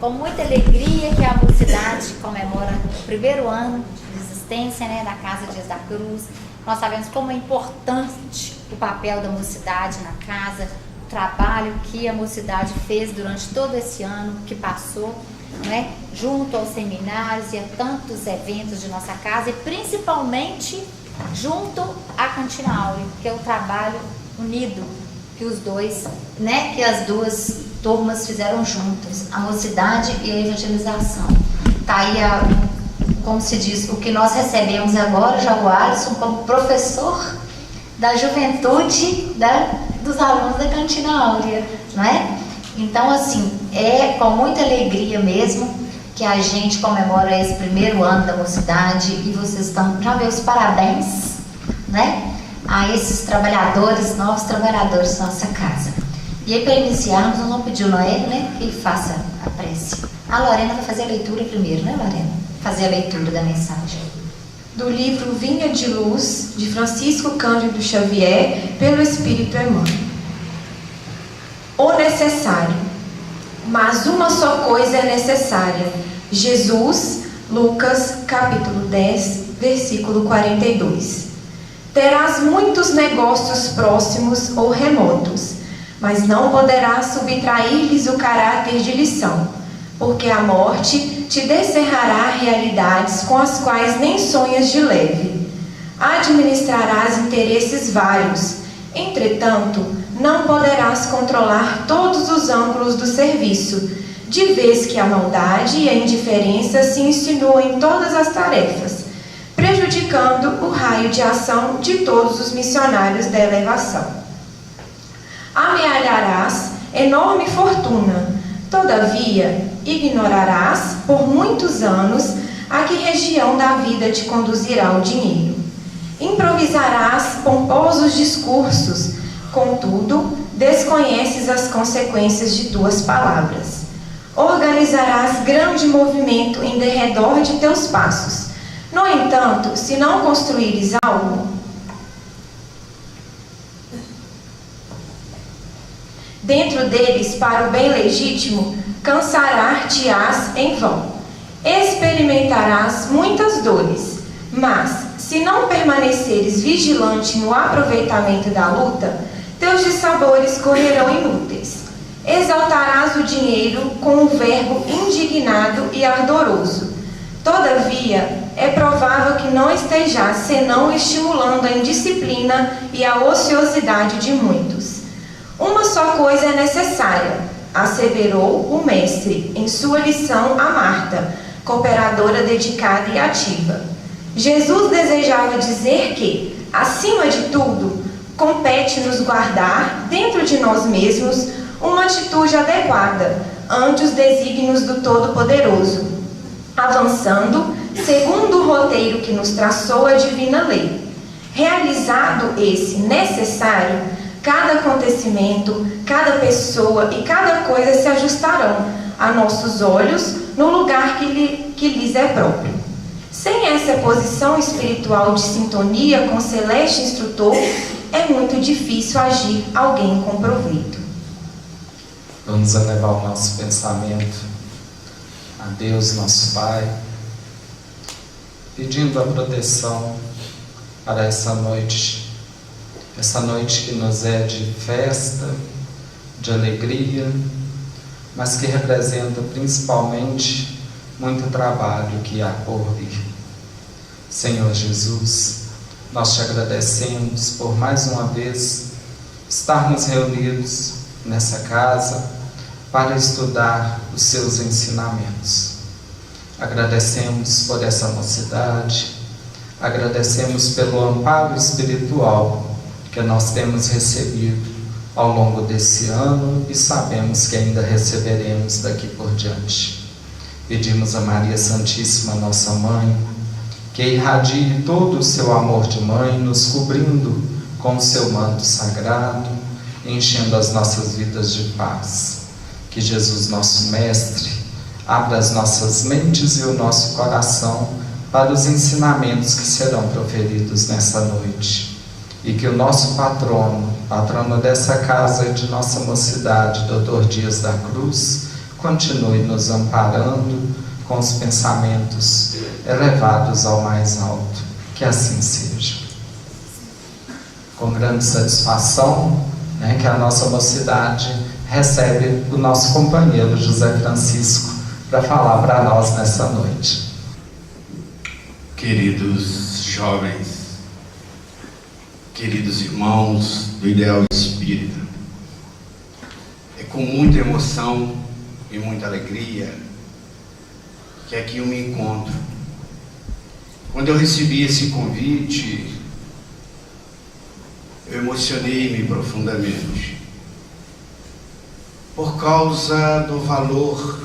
com muita alegria que a mocidade comemora o primeiro ano de existência, né, da Casa Dias da Cruz. Nós sabemos como é importante o papel da mocidade na casa, o trabalho que a mocidade fez durante todo esse ano que passou, né, junto aos seminários e a tantos eventos de nossa casa, e principalmente junto à Cantina Áurea, que é o trabalho unido que os dois, né, que as duas turmas fizeram juntas, a mocidade e a evangelização. Tá aí, como se diz, o que nós recebemos agora, já o Alisson como professor da juventude dos alunos da Cantina Áurea, não é? Então, assim, é com muita alegria mesmo que a gente comemora esse primeiro ano da mocidade, e vocês estão, já vê os parabéns, né, a esses trabalhadores, novos trabalhadores da nossa casa. E aí, para iniciarmos, nós vamos pedir o Noélio, né, que faça a prece. A Lorena vai fazer a leitura primeiro, né, Lorena? Fazer a leitura da mensagem. Do livro Vinha de Luz, de Francisco Cândido Xavier, pelo Espírito Emmanuel. O necessário. Mas uma só coisa é necessária. Jesus, Lucas, capítulo 10, versículo 42. Terás muitos negócios próximos ou remotos, mas não poderás subtrair-lhes o caráter de lição, porque a morte te descerrará realidades com as quais nem sonhas de leve. Administrarás interesses vários, entretanto, não poderás controlar todos os ângulos do serviço, de vez que a maldade e a indiferença se insinuam em todas as tarefas, prejudicando o raio de ação de todos os missionários da elevação. Amealharás enorme fortuna, todavia ignorarás por muitos anos a que região da vida te conduzirá ao dinheiro. Improvisarás pomposos discursos, contudo, desconheces as consequências de tuas palavras. Organizarás grande movimento em derredor de teus passos. No entanto, se não construíres algo, dentro deles para o bem legítimo, cansar-te-ás em vão. Experimentarás muitas dores, mas, se não permaneceres vigilante no aproveitamento da luta, teus dissabores correrão inúteis. Exaltarás o dinheiro com um verbo indignado e ardoroso. Todavia, é provável que não estejás senão estimulando a indisciplina e a ociosidade de muitos. Uma só coisa é necessária, asseverou o mestre em sua lição a Marta, cooperadora dedicada e ativa. Jesus desejava dizer que, acima de tudo, compete-nos guardar, dentro de nós mesmos, uma atitude adequada ante os desígnios do Todo-Poderoso, avançando segundo o roteiro que nos traçou a divina lei. Realizado esse necessário, cada acontecimento, cada pessoa e cada coisa se ajustarão a nossos olhos no lugar que lhes é próprio. Sem essa posição espiritual de sintonia com o celeste instrutor, é muito difícil agir alguém com proveito. Vamos elevar o nosso pensamento a Deus, nosso Pai, pedindo a proteção para essa noite que nos é de festa, de alegria, mas que representa principalmente muito trabalho que há por vir. Senhor Jesus, nós te agradecemos por mais uma vez estarmos reunidos nessa casa para estudar os seus ensinamentos. Agradecemos por essa mocidade, agradecemos pelo amparo espiritual que nós temos recebido ao longo desse ano e sabemos que ainda receberemos daqui por diante. Pedimos a Maria Santíssima, nossa Mãe, que irradie todo o seu amor de mãe, nos cobrindo com o seu manto sagrado, enchendo as nossas vidas de paz. Que Jesus, nosso Mestre, abra as nossas mentes e o nosso coração para os ensinamentos que serão proferidos nessa noite. E que o nosso patrono dessa casa e de nossa mocidade, Dr. Dias da Cruz, continue nos amparando com os pensamentos elevados ao mais alto. Que assim seja. Com grande satisfação, que a nossa mocidade recebe o nosso companheiro José Francisco para falar para nós nessa noite. Queridos jovens, queridos irmãos do Ideal Espírita, é com muita emoção e muita alegria que aqui eu me encontro. Quando eu recebi esse convite, eu emocionei-me profundamente por causa do valor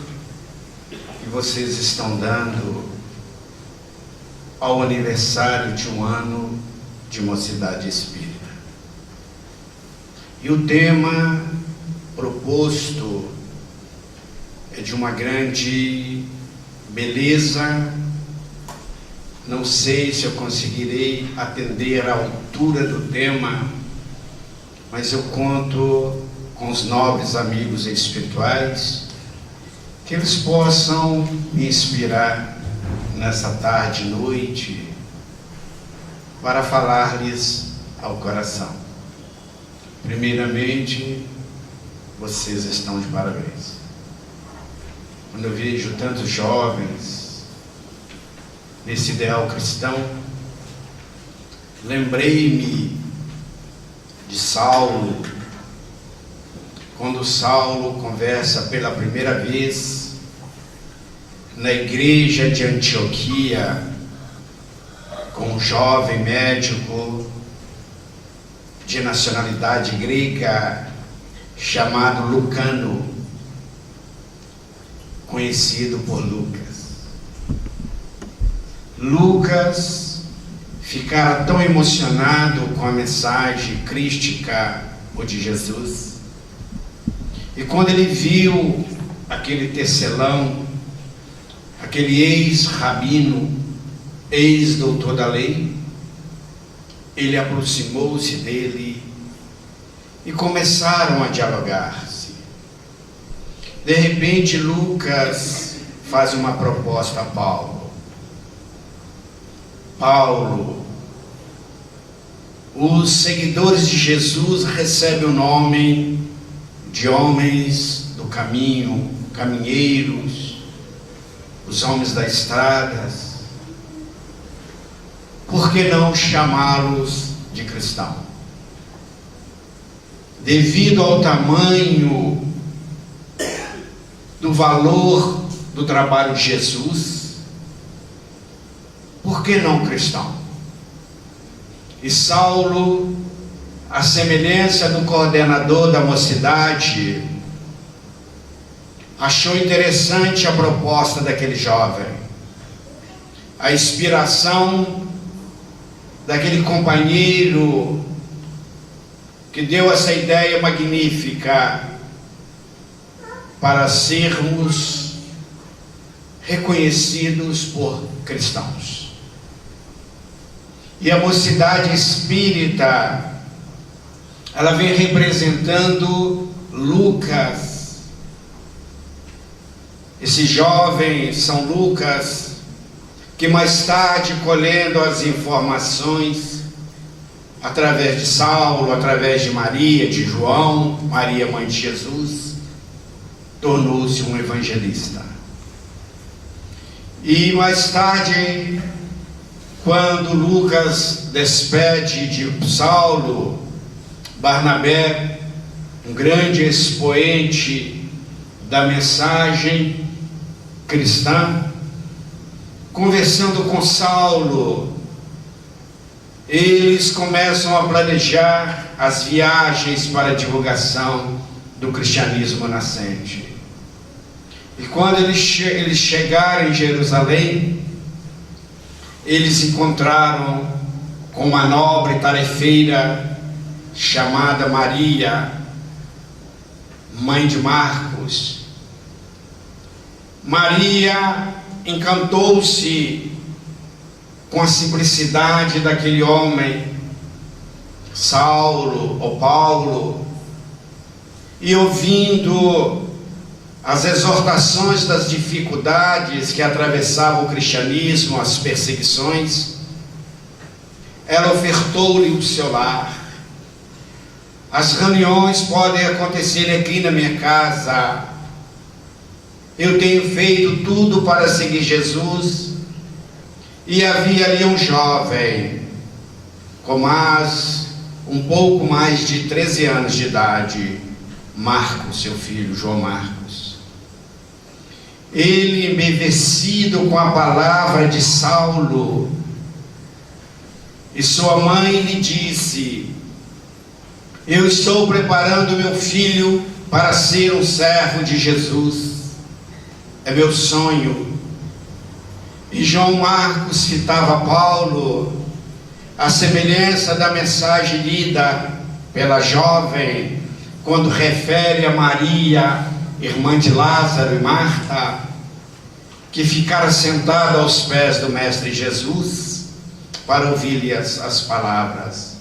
que vocês estão dando ao aniversário de 1 ano de Mocidade Espírita. E o tema proposto é de uma grande beleza. Não sei se eu conseguirei atender à altura do tema, mas eu conto com os nobres amigos espirituais que eles possam me inspirar nessa tarde e noite para falar-lhes ao coração. Primeiramente, vocês estão de parabéns. Quando eu vejo tantos jovens nesse ideal cristão, lembrei-me de Saulo, quando Saulo conversa pela primeira vez na igreja de Antioquia com um jovem médico de nacionalidade grega chamado Lucano, conhecido por Lucas. Lucas ficara tão emocionado com a mensagem crística de Jesus, e quando ele viu aquele tecelão, aquele ex-rabino, ex-doutor da lei, ele aproximou-se dele e começaram a dialogar-se. De repente, Lucas faz uma proposta a Paulo. Paulo, os seguidores de Jesus recebem o nome de homens do caminho, caminheiros, os homens das estradas. Por que não chamá-los de cristão? Devido ao tamanho do valor do trabalho de Jesus, por que não cristão? E Saulo, a semelhança do coordenador da mocidade, achou interessante a proposta daquele jovem, a inspiração daquele companheiro que deu essa ideia magnífica para sermos reconhecidos por cristãos. E a mocidade espírita, ela vem representando Lucas. Esse jovem São Lucas, que mais tarde, colhendo as informações através de Saulo, através de Maria, de João, Maria, mãe de Jesus, tornou-se um evangelista. E mais tarde, quando Lucas despede de Saulo, Barnabé, um grande expoente da mensagem cristã, conversando com Saulo, eles começam a planejar as viagens para a divulgação do cristianismo nascente. E quando eles chegaram em Jerusalém, eles encontraram com uma nobre tarefeira chamada Maria, mãe de Marcos. Maria encantou-se com a simplicidade daquele homem, Saulo ou Paulo, e ouvindo as exortações das dificuldades que atravessavam o cristianismo, as perseguições, ela ofertou-lhe o seu lar. As reuniões podem acontecer aqui na minha casa. Eu tenho feito tudo para seguir Jesus. E havia ali um jovem, com um pouco mais de 13 anos de idade, Marcos, seu filho, João Marcos. Ele, embevecido com a palavra de Saulo, e sua mãe lhe disse: eu estou preparando meu filho para ser um servo de Jesus. É meu sonho. E João Marcos citava Paulo, a semelhança da mensagem lida pela jovem, quando refere a Maria, irmã de Lázaro e Marta, que ficara sentada aos pés do Mestre Jesus para ouvir-lhe as palavras.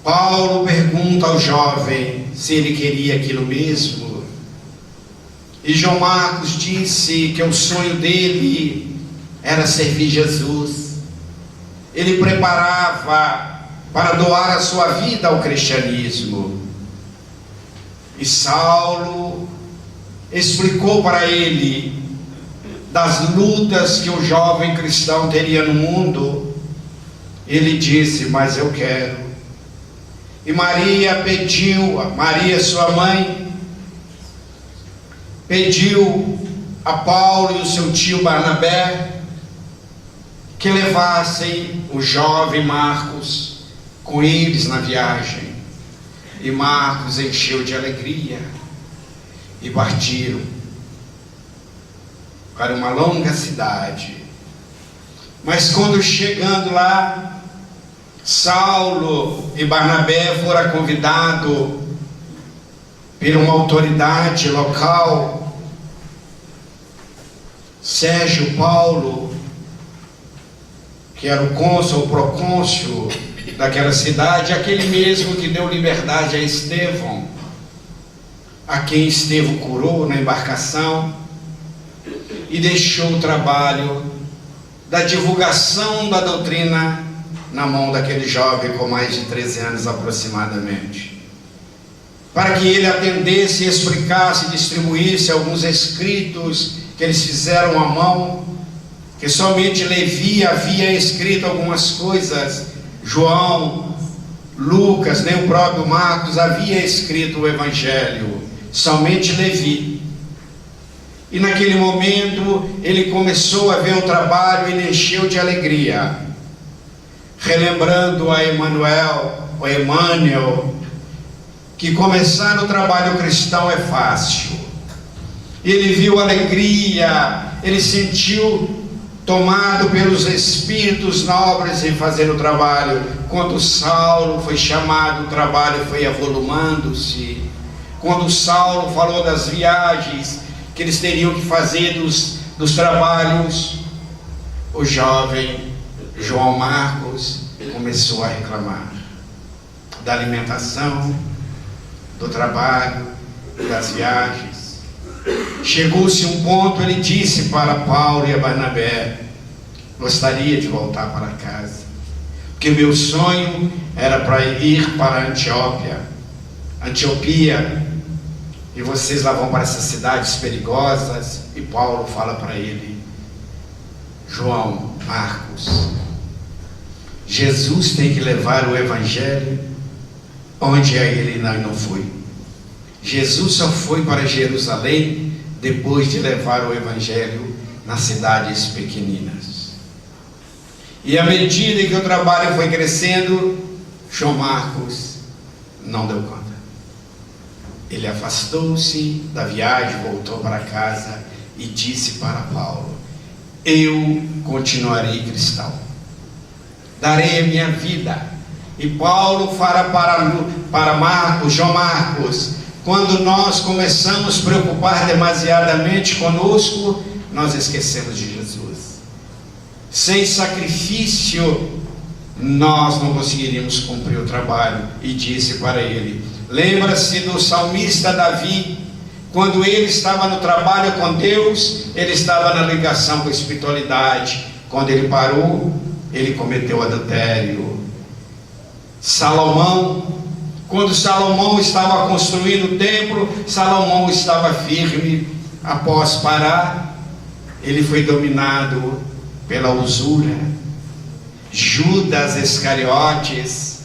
Paulo pergunta ao jovem se ele queria aquilo mesmo. E João Marcos disse que o sonho dele era servir Jesus. Ele preparava para doar a sua vida ao cristianismo. E Saulo explicou para ele das lutas que o jovem cristão teria no mundo. Ele disse: mas eu quero. E Maria, sua mãe, pediu a Paulo e o seu tio Barnabé que levassem o jovem Marcos com eles na viagem. E Marcos encheu de alegria e partiram para uma longa cidade. Mas quando chegando lá, Saulo e Barnabé foram convidados por uma autoridade local, Sérgio Paulo, que era o cônsul, o procônsul daquela cidade, aquele mesmo que deu liberdade a Estevão, a quem Estevão curou na embarcação, e deixou o trabalho da divulgação da doutrina na mão daquele jovem com mais de 13 anos aproximadamente, para que ele atendesse, explicasse e distribuísse alguns escritos que eles fizeram à mão, que somente Levi havia escrito algumas coisas. João, Lucas, nem o próprio Marcos havia escrito o Evangelho, somente Levi. E naquele momento ele começou a ver o trabalho, ele encheu de alegria, relembrando a Emmanuel, que começar o trabalho cristão é fácil. Ele viu alegria, ele sentiu tomado pelos espíritos nobres em fazer o trabalho. Quando Saulo foi chamado, o trabalho foi avolumando-se. Quando Saulo falou das viagens que eles teriam que fazer dos trabalhos, o jovem João Marcos começou a reclamar da alimentação, do trabalho, das viagens. Chegou-se um ponto, ele disse para Paulo e a Barnabé: gostaria de voltar para casa, porque meu sonho era para ir para Antioquia, e vocês lá vão para essas cidades perigosas. E Paulo fala para ele: João Marcos, Jesus tem que levar o Evangelho onde ele não foi. Jesus só foi para Jerusalém depois de levar o Evangelho nas cidades pequeninas. E à medida que o trabalho foi crescendo, João Marcos não deu conta. Ele afastou-se da viagem, voltou para casa e disse para Paulo: eu continuarei cristão, darei a minha vida. E Paulo fala para João Marcos: quando nós começamos a preocupar demasiadamente conosco, nós esquecemos de Jesus. Sem sacrifício, nós não conseguiríamos cumprir o trabalho. E disse para ele: lembra-se do salmista Davi, Quando ele estava no trabalho com Deus, ele estava na ligação com a espiritualidade. Quando ele parou, ele cometeu adultério. Salomão, quando Salomão estava construindo o templo, Salomão estava firme. Após parar, ele foi dominado pela usura. Judas Iscariotes,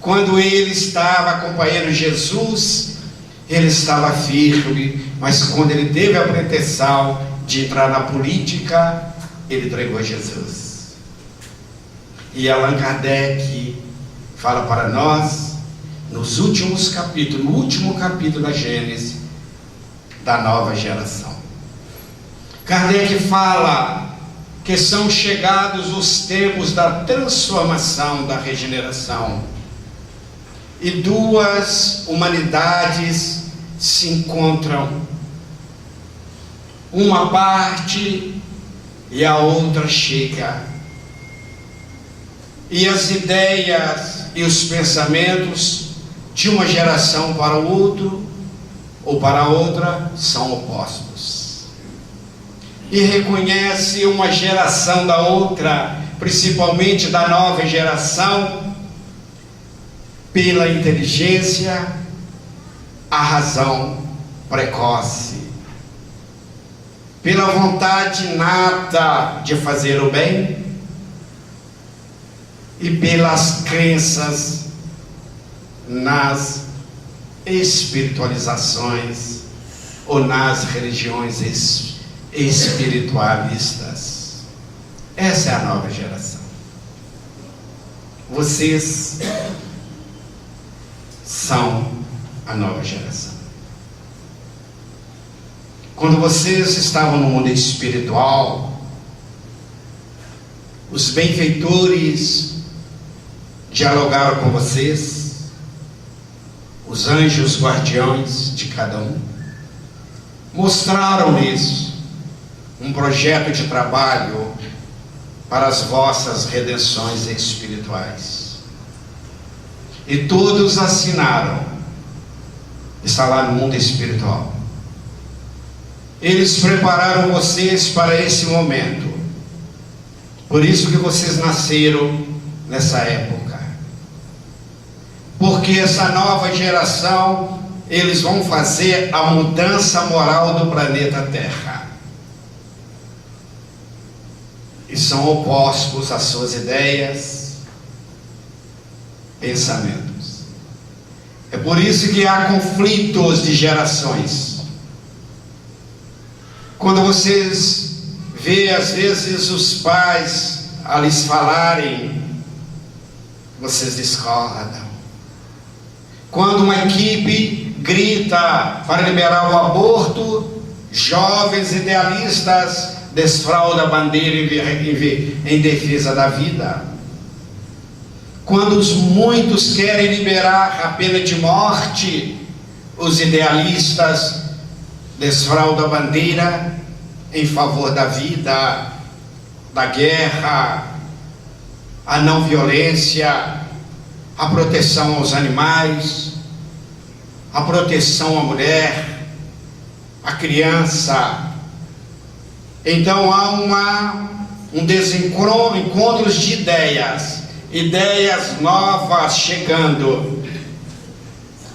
quando ele estava acompanhando Jesus, ele estava firme, mas quando ele teve a pretensão de entrar na política, ele entregou Jesus. E Allan Kardec fala para nós, nos últimos capítulos, no último capítulo da Gênesis, da nova geração. Kardec fala que são chegados os tempos da transformação, da regeneração. E duas humanidades se encontram, uma parte e a outra chega, e as ideias e os pensamentos de uma geração para o outro ou para a outra são opostos, e reconhece uma geração da outra, principalmente da nova geração, pela inteligência, a razão precoce, pela vontade inata de fazer o bem e pelas crenças nas espiritualizações ou nas religiões espiritualistas. Essa é a nova geração. Vocês são a nova geração. Quando vocês estavam no mundo espiritual, os benfeitores dialogaram com vocês, os anjos guardiões de cada um, mostraram-lhes um projeto de trabalho para as vossas redenções espirituais. E todos assinaram. Está lá no mundo espiritual. Eles prepararam vocês para esse momento. Por isso que vocês nasceram nessa época. Porque essa nova geração, eles vão fazer a mudança moral do planeta Terra. E são opostos às suas ideias, pensamentos. É por isso que há conflitos de gerações. Quando vocês vê às vezes os pais a lhes falarem, vocês discordam. Quando uma equipe grita para liberar o aborto, jovens idealistas desfraudam a bandeira em defesa da vida. Quando muitos querem liberar a pena de morte, os idealistas desfraudam a bandeira em favor da vida, da guerra, a não violência, a proteção aos animais, a proteção à mulher, à criança. Então há um desencontro de ideias novas chegando.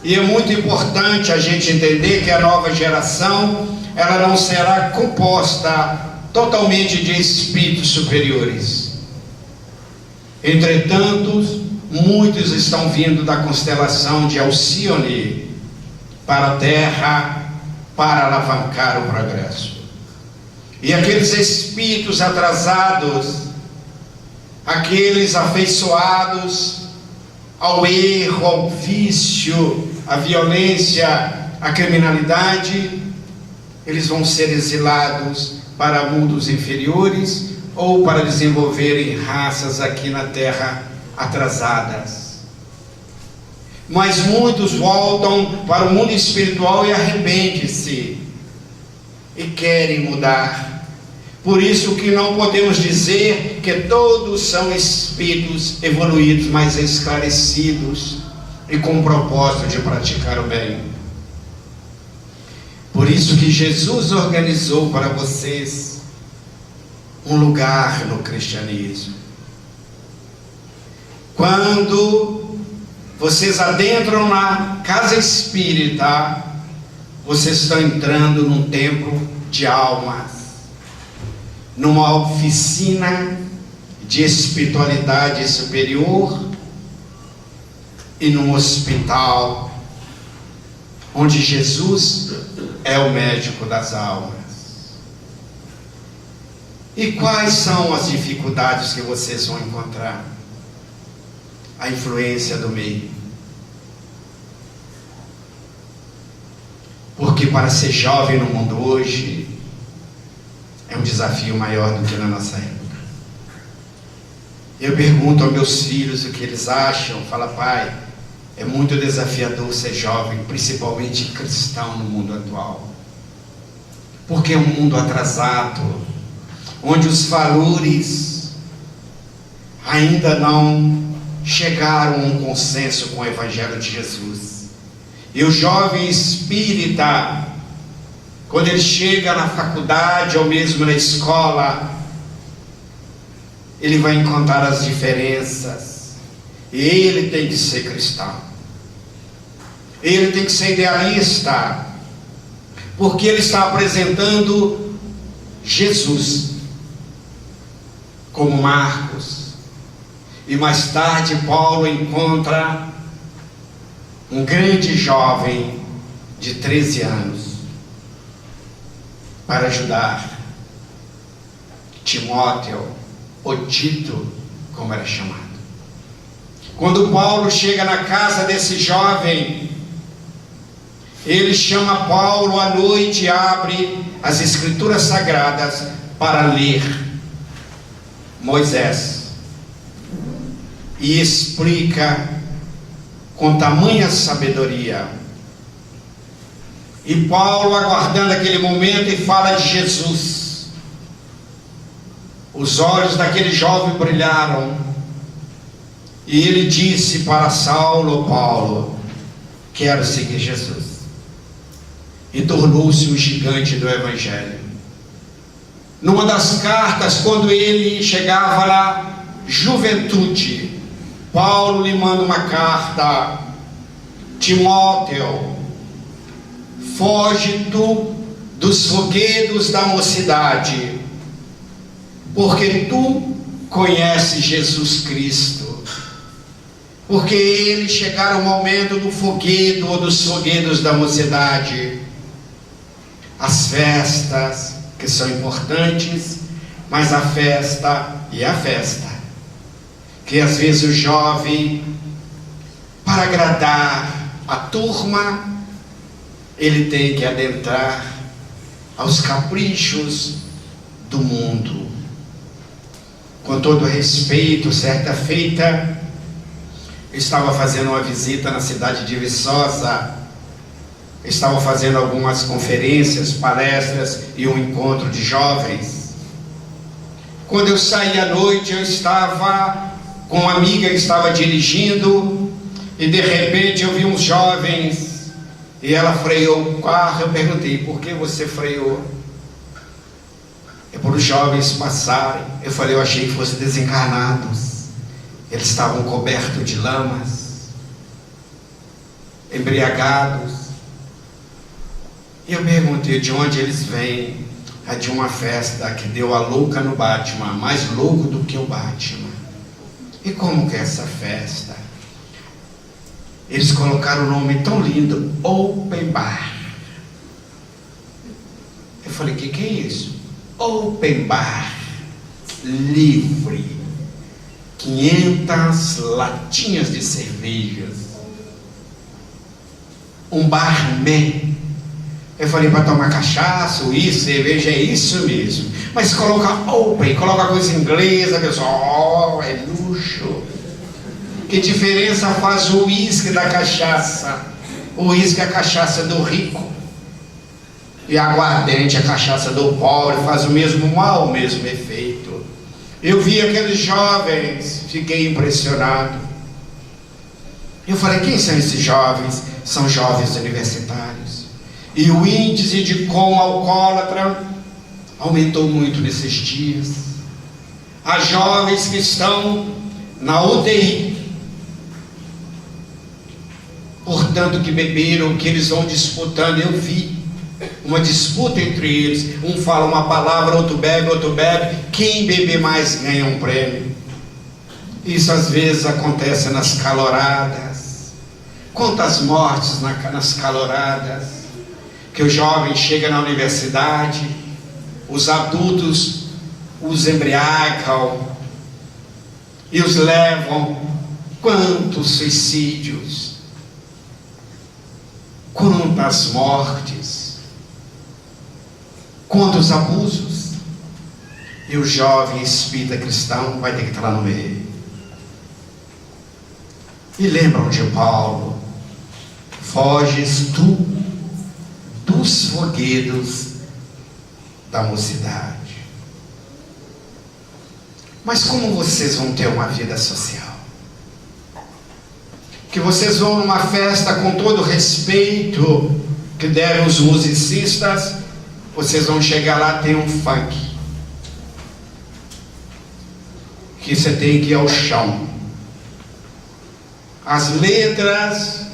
E é muito importante a gente entender que a nova geração, ela não será composta totalmente de espíritos superiores. Entretanto, muitos estão vindo da constelação de Alcione para a Terra para alavancar o progresso. E aqueles espíritos atrasados, aqueles afeiçoados ao erro, ao vício, à violência, à criminalidade, eles vão ser exilados para mundos inferiores ou para desenvolverem raças aqui na Terra atrasadas. Mas muitos voltam para o mundo espiritual e arrependem-se e querem mudar. Por isso que não podemos dizer que todos são espíritos evoluídos, mas esclarecidos e com o propósito de praticar o bem. Por isso que Jesus organizou para vocês um lugar no cristianismo. Quando vocês adentram na casa espírita, vocês estão entrando num templo de almas, numa oficina de espiritualidade superior e num hospital onde Jesus é o médico das almas. E quais são as dificuldades que vocês vão encontrar? A influência do meio. Porque para ser jovem no mundo hoje é um desafio maior do que na nossa época. Eu pergunto aos meus filhos o que eles acham. Fala, pai, é muito desafiador ser jovem, principalmente cristão no mundo atual. Porque é um mundo atrasado, onde os valores ainda não chegaram a um consenso com o Evangelho de Jesus. E o jovem espírita, quando ele chega na faculdade ou mesmo na escola, ele vai encontrar as diferenças. E ele tem que ser cristão. Ele tem que ser idealista, porque ele está apresentando Jesus como Marcos. E mais tarde Paulo encontra um grande jovem de 13 anos para ajudar Timóteo, ou Tito, como era chamado. Quando Paulo chega na casa desse jovem, ele chama Paulo à noite e abre as Escrituras Sagradas para ler Moisés e explica com tamanha sabedoria. E Paulo, aguardando aquele momento, e fala de Jesus. Os olhos daquele jovem brilharam e ele disse para Saulo: Paulo, quero seguir Jesus. E tornou-se um gigante do Evangelho. Numa das cartas, quando ele chegava na juventude, Paulo lhe manda uma carta: Timóteo, foge tu dos foguedos da mocidade, porque tu conheces Jesus Cristo. Porque ele chegará o momento do foguedo ou dos foguedos da mocidade. As festas, que são importantes, mas a festa e a festa, que às vezes o jovem, para agradar a turma, ele tem que adentrar aos caprichos do mundo. Com todo respeito, certa feita, eu estava fazendo uma visita na cidade de Viçosa. Estava fazendo algumas conferências, palestras e um encontro de jovens. Quando eu saí à noite, eu estava com uma amiga que estava dirigindo, e de repente eu vi uns jovens, e ela freou o carro. Eu perguntei: por que você freou? É para os jovens passarem. Eu falei: eu achei que fossem desencarnados. Eles estavam cobertos de lamas, embriagados. E eu perguntei de onde eles vêm. É de uma festa que deu a louca no Batman, mais louco do que o Batman. E como que é essa festa? Eles colocaram o nome tão lindo: Open Bar. Eu falei: que é isso? Open Bar, livre, 500 latinhas de cervejas, um barman. Eu falei: para tomar cachaça, uísque, cerveja, é isso mesmo. Mas coloca open, coloca coisa inglesa, a pessoa, é luxo. Que diferença faz o uísque da cachaça? O uísque é a cachaça do rico, e a aguardente, a cachaça do pobre, faz o mesmo mal, o mesmo efeito. Eu vi aqueles jovens, fiquei impressionado. Eu falei: quem são esses jovens? São jovens universitários. E o índice de coma alcoólatra aumentou muito nesses dias. Há jovens que estão na UTI, portanto que beberam, que eles vão disputando. Eu vi uma disputa entre eles, um fala uma palavra, outro bebe, quem beber mais ganha um prêmio. Isso às vezes acontece nas caloradas. Quantas mortes nas caloradas, que o jovem chega na universidade, os adultos os embriagam e os levam. Quantos suicídios, quantas mortes, quantos abusos. E o jovem espírita cristão vai ter que estar lá no meio. E lembram de Paulo: foges tu dos foguedos da mocidade. Mas como vocês vão ter uma vida social? Que vocês vão numa festa com todo o respeito que devem os musicistas, vocês vão chegar lá, tem um funk que você tem que ir ao chão. As letras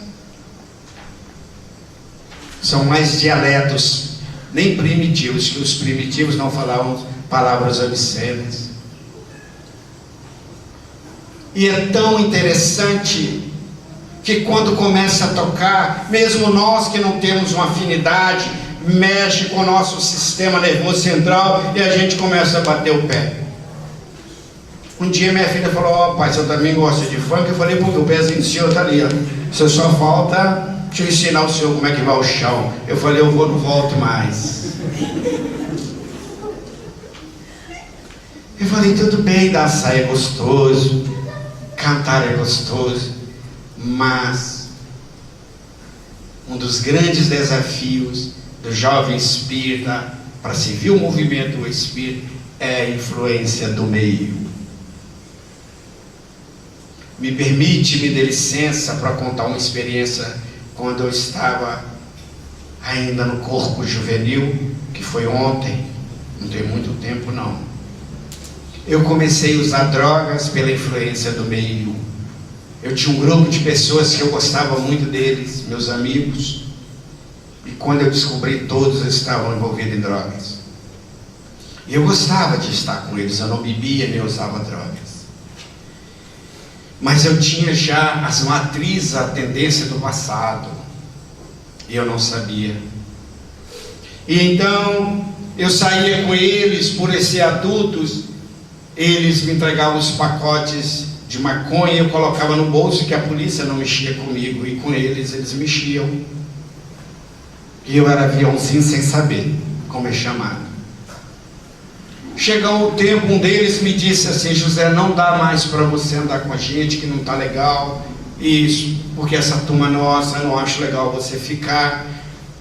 são mais dialetos, nem primitivos, que os primitivos não falavam palavras obscenas. E é tão interessante que quando começa a tocar, mesmo nós que não temos uma afinidade, mexe com o nosso sistema nervoso central e a gente começa a bater o pé. Um dia minha filha falou: ó, pai, você também gosta de funk? Eu falei: porque o pezinho do senhor está ali, ó. Você só falta deixa eu ensinar o senhor como é que vai o chão. Eu falei: eu vou, não volto mais. Eu falei: tudo bem, dançar é gostoso, cantar é gostoso, mas um dos grandes desafios do jovem espírita para servir o movimento do espírito é a influência do meio. Me permite, me dê licença para contar uma experiência quando eu estava ainda no corpo juvenil, que foi ontem, não tem muito tempo não. Eu comecei a usar drogas pela influência do meio. Eu tinha um grupo de pessoas que eu gostava muito deles, meus amigos, e quando eu descobri, todos estavam envolvidos em drogas. E eu gostava de estar com eles, eu não bebia nem usava drogas. Mas eu tinha já as matrizes, a tendência do passado, e eu não sabia. E então eu saía com eles, por ser adultos, eles me entregavam os pacotes de maconha, eu colocava no bolso, que a polícia não mexia comigo, e com eles mexiam. E eu era aviãozinho sem saber como é chamado. Chegou o tempo, um deles me disse assim: José, não dá mais para você andar com a gente, que não está legal, isso, porque essa turma nossa, eu não acho legal você ficar.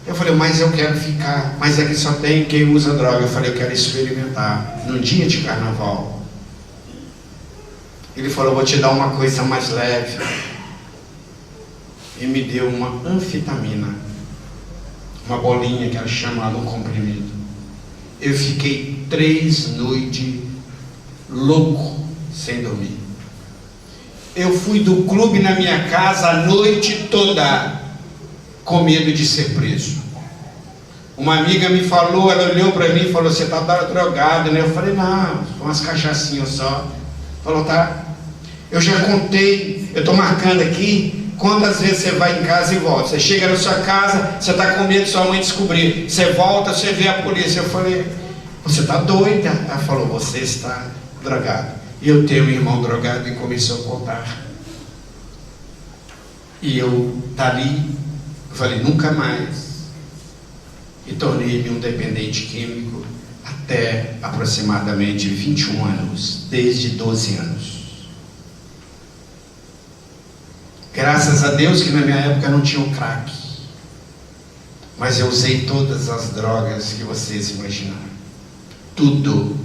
Eu falei: mas eu quero ficar, mas aqui só tem quem usa droga. Eu falei: eu quero experimentar, num dia de carnaval. Ele falou: vou te dar uma coisa mais leve. E me deu uma anfetamina, uma bolinha que era chamada um comprimido. Eu fiquei 3 noites louco, sem dormir. Eu fui do clube na minha casa a noite toda, com medo de ser preso. Uma amiga me falou, ela olhou para mim e falou: você está drogado, né? Eu falei: não, umas cachaçinhas só. Falou: tá. Eu já contei, eu estou marcando aqui, quantas vezes você vai em casa e volta. Você chega na sua casa, você está com medo de sua mãe descobrir. Você volta, você vê a polícia. Eu falei: você está doida? Ela falou: você está drogado. E eu tenho um irmão drogado, e começou a contar. E eu dali, eu falei: nunca mais. E tornei-me um dependente químico até aproximadamente 21 anos, desde 12 anos. Graças a Deus que na minha época não tinha o crack, mas eu usei todas as drogas que vocês imaginaram, tudo.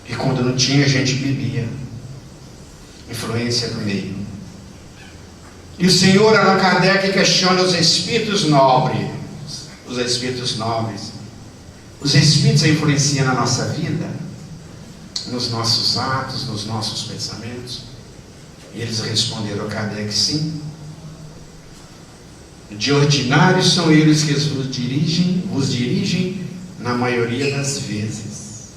E quando não tinha, a gente bebia. Influência do meio. E o Senhor Allan Kardec questiona os espíritos nobres. Os espíritos nobres. Os espíritos influenciam na nossa vida, nos nossos atos, nos nossos pensamentos? E eles responderam a Kardec: sim. De ordinário são eles que vos dirigem na maioria das vezes.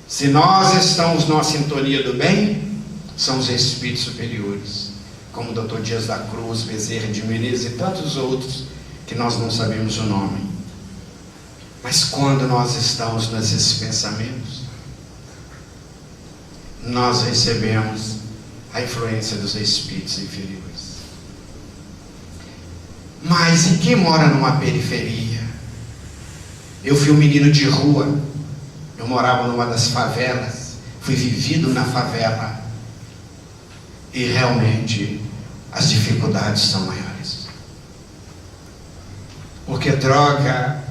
Se nós estamos na sintonia do bem, são os espíritos superiores, como o Dr. Dias da Cruz, Bezerra de Menezes e tantos outros que nós não sabemos o nome. Mas quando nós estamos nesses pensamentos, nós recebemos a influência dos espíritos inferiores. Mas e quem mora numa periferia? Eu fui um menino de rua, eu morava numa das favelas, fui vivido na favela, e realmente as dificuldades são maiores. Porque droga,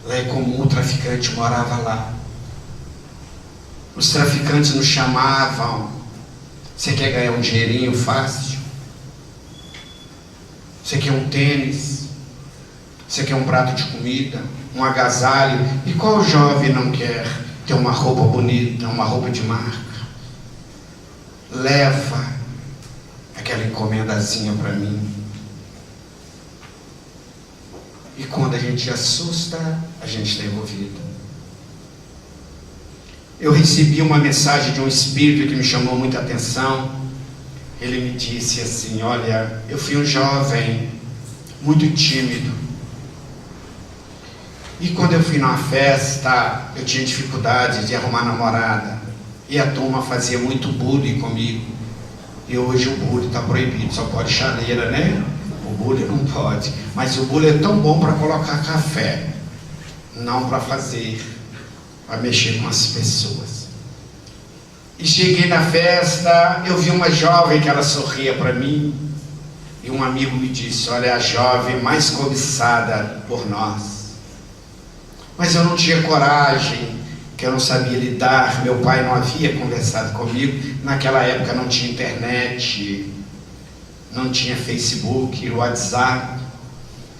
lá é comum, o traficante morava lá. Os traficantes nos chamavam: você quer ganhar um dinheirinho fácil? Você quer um tênis? Você quer um prato de comida? Um agasalho? E qual jovem não quer ter uma roupa bonita, uma roupa de marca? Leva aquela encomendazinha para mim. E quando a gente assusta, a gente está envolvido. Eu recebi uma mensagem de um espírito que me chamou muita atenção. Ele me disse assim: olha, eu fui um jovem muito tímido, e quando eu fui numa festa, eu tinha dificuldade de arrumar namorada, e a turma fazia muito bullying comigo. E hoje o bullying está proibido, só pode chaleira, né? O bullying não pode, mas o bullying é tão bom para colocar café, não para mexer com as pessoas. E cheguei na festa, eu vi uma jovem que ela sorria para mim, e um amigo me disse: olha, a jovem mais cobiçada por nós. Mas eu não tinha coragem, que eu não sabia lidar, meu pai não havia conversado comigo, naquela época não tinha internet, não tinha Facebook, WhatsApp,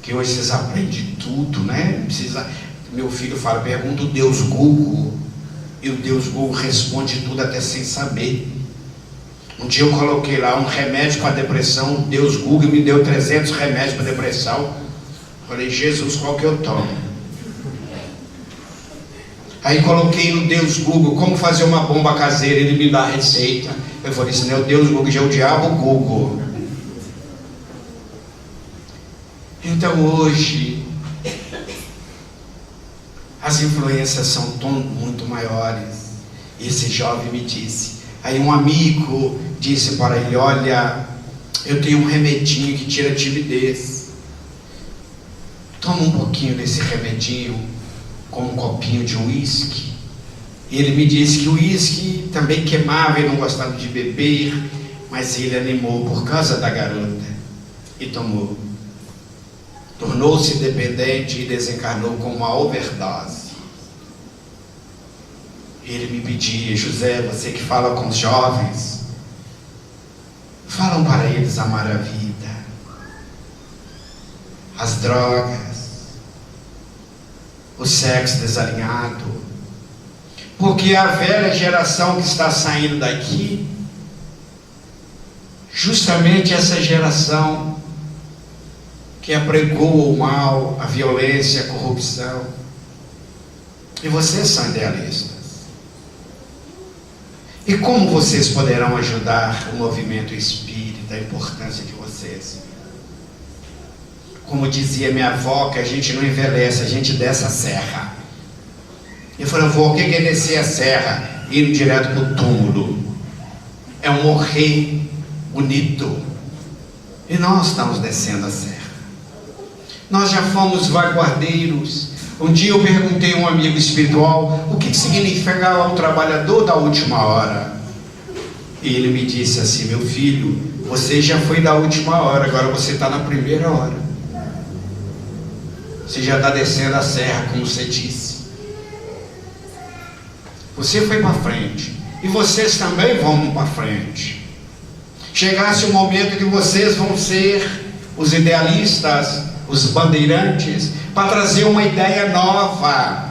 que hoje vocês aprendem tudo, né? Não precisa. Meu filho fala: pergunta o Deus Google, e o Deus Google responde tudo até sem saber. Um dia eu coloquei lá um remédio para depressão, o Deus Google me deu 300 remédios para depressão. Falei: Jesus, qual que eu tomo? Aí coloquei no Deus Google como fazer uma bomba caseira, ele me dá a receita. Eu falei: isso não é o Deus Google, já é o diabo Google. Então hoje as influências são muito maiores. Esse jovem me disse. Aí um amigo disse para ele: olha, eu tenho um remedinho que tira a timidez. Toma um pouquinho desse remedinho com um copinho de uísque. E ele me disse que o uísque também queimava, ele não gostava de beber, mas ele animou por causa da garota e tomou. Tornou-se dependente e desencarnou com uma overdose. Ele me pedia: José, você que fala com os jovens, falam para eles amar a vida, as drogas, o sexo desalinhado, porque a velha geração que está saindo daqui, justamente essa geração que apregou o mal, a violência, a corrupção. E vocês são idealistas. E como vocês poderão ajudar o movimento espírita, a importância de vocês? Como dizia minha avó, que a gente não envelhece, a gente desce a serra. Eu falei: avó, o que é descer a serra? Ir direto para o túmulo. É um morrer bonito. E nós estamos descendo a serra. Nós já fomos vanguardeiros. Um dia eu perguntei a um amigo espiritual o que significa o trabalhador da última hora. E ele me disse assim: meu filho, você já foi da última hora, agora você está na primeira hora. Você já está descendo a serra, como você disse. Você foi para frente, e vocês também vão para frente. chegasse o momento que vocês vão ser os idealistas, os bandeirantes, para trazer uma ideia nova.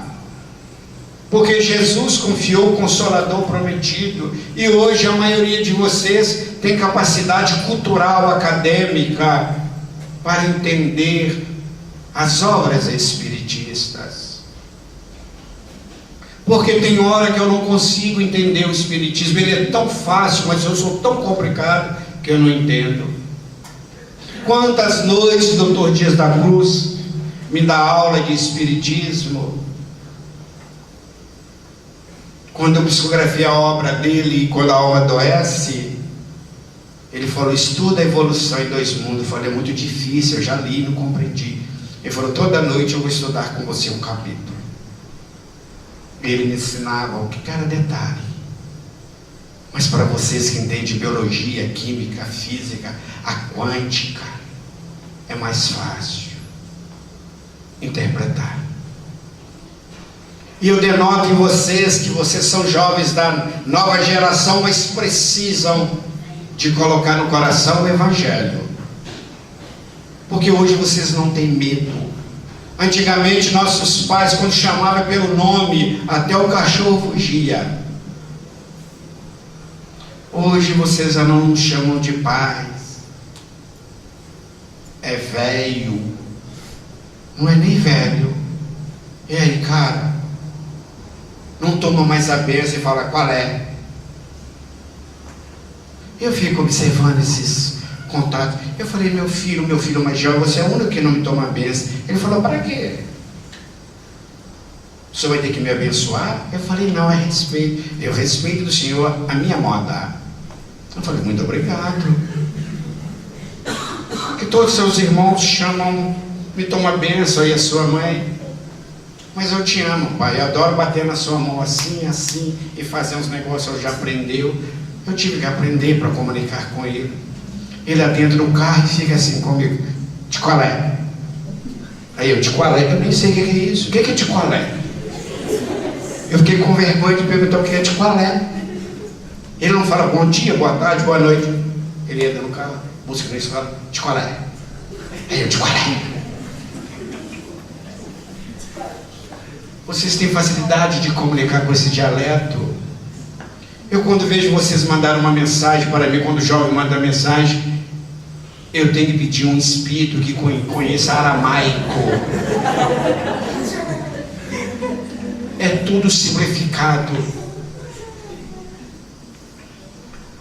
Porque Jesus confiou o Consolador prometido, e hoje a maioria de vocês tem capacidade cultural, acadêmica, para entender as obras espiritistas. Porque tem hora que eu não consigo entender o espiritismo, ele é tão fácil, mas eu sou tão complicado que eu não entendo. Quantas noites o Dr. Dias da Cruz me dá aula de espiritismo, quando eu psicografei a obra dele, quando a alma adoece, ele falou: estuda a evolução em 2 mundos. Eu falei: é muito difícil, eu já li e não compreendi. Ele falou: toda noite eu vou estudar com você um capítulo. Ele me ensinava o que era detalhe. Mas para vocês que entendem biologia, química, física, a quântica, é mais fácil interpretar. E eu denoto em vocês que vocês são jovens da nova geração, mas precisam de colocar no coração o Evangelho. Porque hoje vocês não têm medo. Antigamente nossos pais, quando chamavam pelo nome, até o cachorro fugia. Hoje vocês já não nos chamam de pais. É velho. Não é nem velho. E aí, cara? Não toma mais a bênção e fala: qual é? Eu fico observando esses contatos. Eu falei: meu filho mais jovem, você é o único que não me toma a bênção. Ele falou: para quê? O senhor vai ter que me abençoar? Eu falei: não, é respeito. Eu respeito do senhor a minha moda. Eu falei: muito obrigado. Que todos os seus irmãos chamam, me tomam a bênção, e a sua mãe. Mas eu te amo, pai. Eu adoro bater na sua mão assim, assim, e fazer uns negócios. Eu já aprendeu. Eu tive que aprender para comunicar com ele. Ele adentro do carro e fica assim comigo: de qual é? Aí eu: de qual é? Eu nem sei o que é isso. O que é de qual é? Eu fiquei com vergonha de perguntar o que é de qual é. Ele não fala bom dia, boa tarde, boa noite. Ele entra no carro, busca na escola: de qual é? Aí eu: de qual é? Vocês têm facilidade de comunicar com esse dialeto. Eu, quando vejo vocês mandar uma mensagem para mim, quando o jovem manda mensagem, eu tenho que pedir um espírito que conheça aramaico. É tudo simplificado.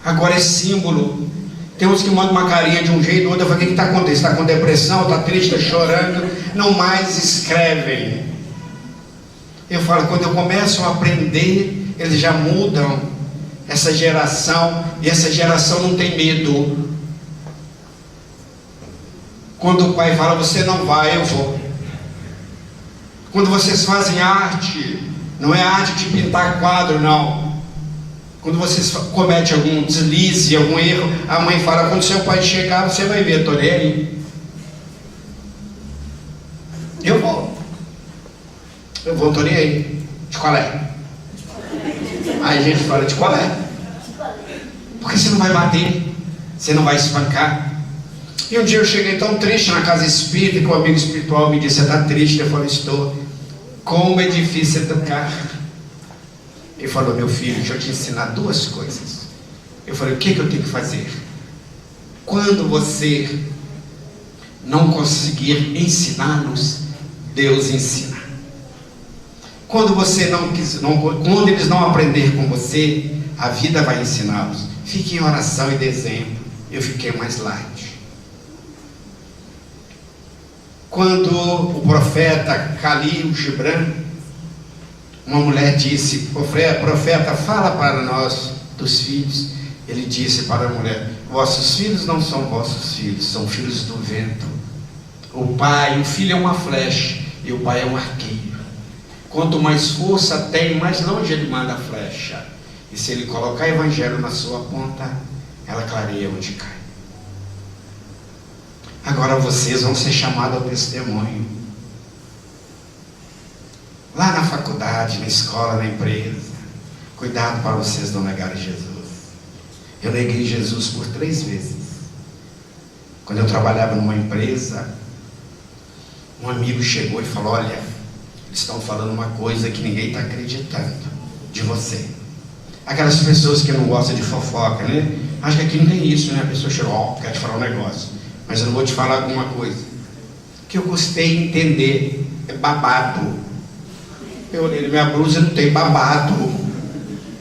Agora é símbolo. Tem uns que mandam uma carinha de um jeito, outro fala: o que está acontecendo? Está com depressão, está triste, está chorando. Não mais escrevem. Eu falo: quando eu começo a aprender, eles já mudam essa geração, e essa geração não tem medo. Quando o pai fala: você não vai, eu vou. Quando vocês fazem arte, não é arte de pintar quadro, não. Quando vocês cometem algum deslize, algum erro, a mãe fala: quando seu pai chegar, você vai ver, tô nem aí. Eu vou, tô nem aí. De qual é? Aí a gente fala: de qual é? Porque você não vai bater, você não vai espancar. E um dia eu cheguei tão triste na casa espírita, que o amigo espiritual me disse: você está triste? Eu falei: estou. Como é difícil educar. Ele falou: meu filho, deixa eu te ensinar 2 coisas. Eu falei: o que eu tenho que fazer? Quando você não conseguir ensinar-nos, Deus ensina. Quando você quando eles não aprender com você, a vida vai ensiná-los. Fique em oração e dezembro. Eu fiquei mais light. Quando o profeta Khalil Gibran, uma mulher disse: profeta, fala para nós dos filhos. Ele disse para a mulher: vossos filhos não são vossos filhos, são filhos do vento. O filho é uma flecha e o pai é um arqueiro. Quanto mais força tem, mais longe ele manda a flecha. E se ele colocar evangelho na sua ponta, ela clareia onde cai. Agora vocês vão ser chamados ao testemunho. Lá na faculdade, na escola, na empresa. Cuidado para vocês não negarem Jesus. Eu neguei Jesus por 3 vezes. Quando eu trabalhava numa empresa, um amigo chegou e falou: olha, eles estão falando uma coisa que ninguém está acreditando de você. Aquelas pessoas que não gostam de fofoca, né? Acho que aqui não tem isso, né? A pessoa chegou, quer te falar um negócio, mas eu não vou te falar alguma coisa que eu gostei de entender. É babado. Eu olhei, minha blusa não tem babado,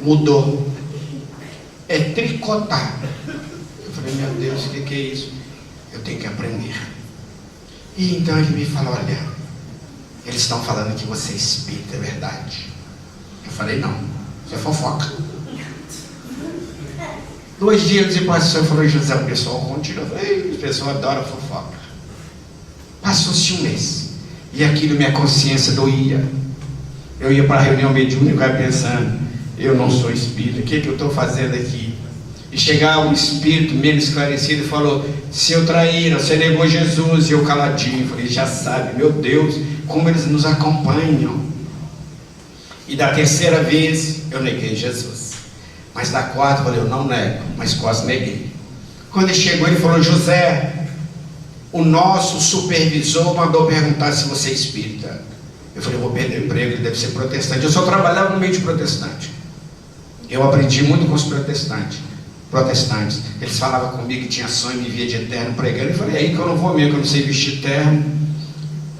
mudou, é tricotar. Eu falei: meu Deus, o que é isso? Eu tenho que aprender. E então ele me falou: olha, eles estão falando que você é espírita, é verdade? Eu falei: não, isso é fofoca. 2 dias depois o senhor falou: José, o pessoal continua. Eu falei: o pessoal adora fofoca. Passou-se 1 mês e aquilo, minha consciência doía. Eu ia para a reunião mediúnica pensando: eu não sou espírita, o que eu estou fazendo aqui? E chegava um espírito menos esclarecido e falou: seu traíra, você negou Jesus. E eu caladinho, falei: já sabe, meu Deus, como eles nos acompanham. E da 3ª vez eu neguei Jesus, mas da 4ª eu falei: eu não nego, mas quase neguei. Quando ele chegou, ele falou: José, o nosso supervisor mandou perguntar se você é espírita. Eu falei: eu vou perder o emprego, ele deve ser protestante. Eu só trabalhava no meio de protestante. Eu aprendi muito com os protestantes. Eles falavam comigo que tinha sonho, me via de eterno pregando. Eu falei: aí que eu não vou mesmo, que eu não sei vestir terno.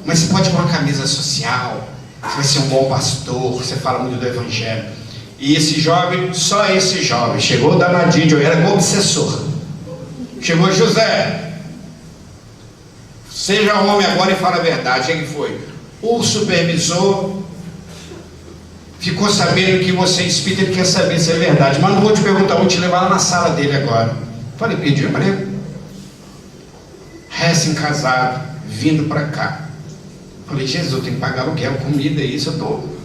Mas você pode pôr uma camisa social, você vai ser um bom pastor, você fala muito do evangelho. E esse jovem, só esse jovem, chegou danadinho, eu era obsessor. Chegou: José, seja homem agora e fala a verdade. O que foi? O supervisor ficou sabendo que você é espírita, ele quer saber se é verdade, mas não vou te perguntar, vou te levar lá na sala dele agora. Falei: pedi emprego, recém-casado, vindo para cá. Falei: Jesus, eu tenho que pagar aluguel, comida, isso eu estou,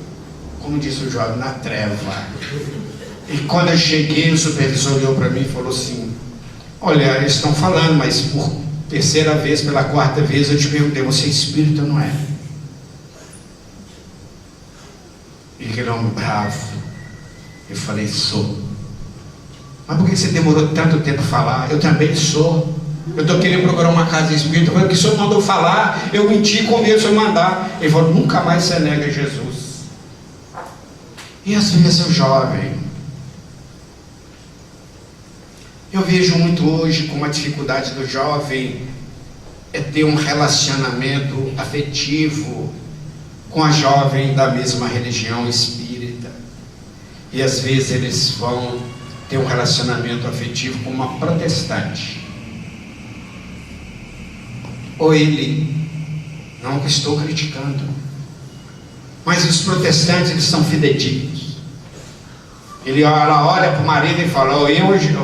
como disse o jovem, na treva. E quando eu cheguei, o supervisor olhou para mim e falou assim: olha, eles estão falando, mas por 3ª vez, pela 4ª vez eu te perguntei, você é espírita ou não é? E aquele homem bravo, eu falei: sou. Mas por que você demorou tanto tempo a falar? Eu também sou. Eu estou querendo procurar uma casa espírita. Eu falei: que o senhor mandou falar, eu menti com medo do senhor mandar. Ele falou: nunca mais você nega Jesus. E às vezes o jovem, eu vejo muito hoje como a dificuldade do jovem é ter um relacionamento afetivo com a jovem da mesma religião espírita. E às vezes eles vão ter um relacionamento afetivo com uma protestante. Ou ele, não que estou criticando, mas os protestantes, eles são fidedignos. Ela olha para o marido e fala: hoje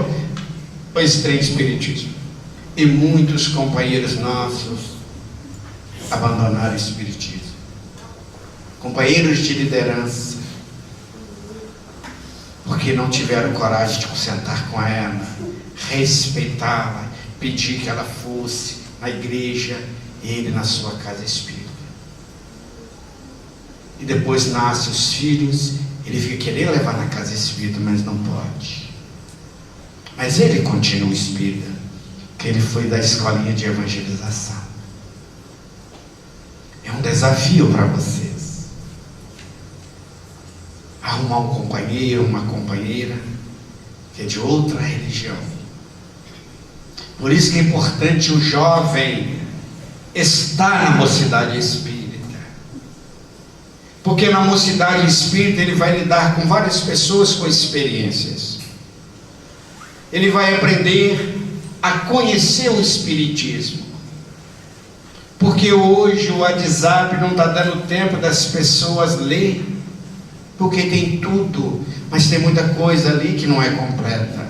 esse trem de espiritismo. E muitos companheiros nossos abandonaram o espiritismo. Companheiros de liderança, porque não tiveram coragem de sentar com ela, respeitá-la, pedir que ela fosse na igreja e ele na sua casa espírita. E depois nascem os filhos, ele fica querendo levar na casa espírita, mas não pode. Mas ele continua espírita, que ele foi da escolinha de evangelização. É um desafio para vocês. Arrumar um companheiro, uma companheira que é de outra religião. Por isso que é importante o jovem estar na mocidade espírita. Porque na mocidade espírita ele vai lidar com várias pessoas com experiências. Ele vai aprender a conhecer o espiritismo. Porque hoje o WhatsApp não está dando tempo das pessoas ler. Porque tem tudo, mas tem muita coisa ali que não é completa.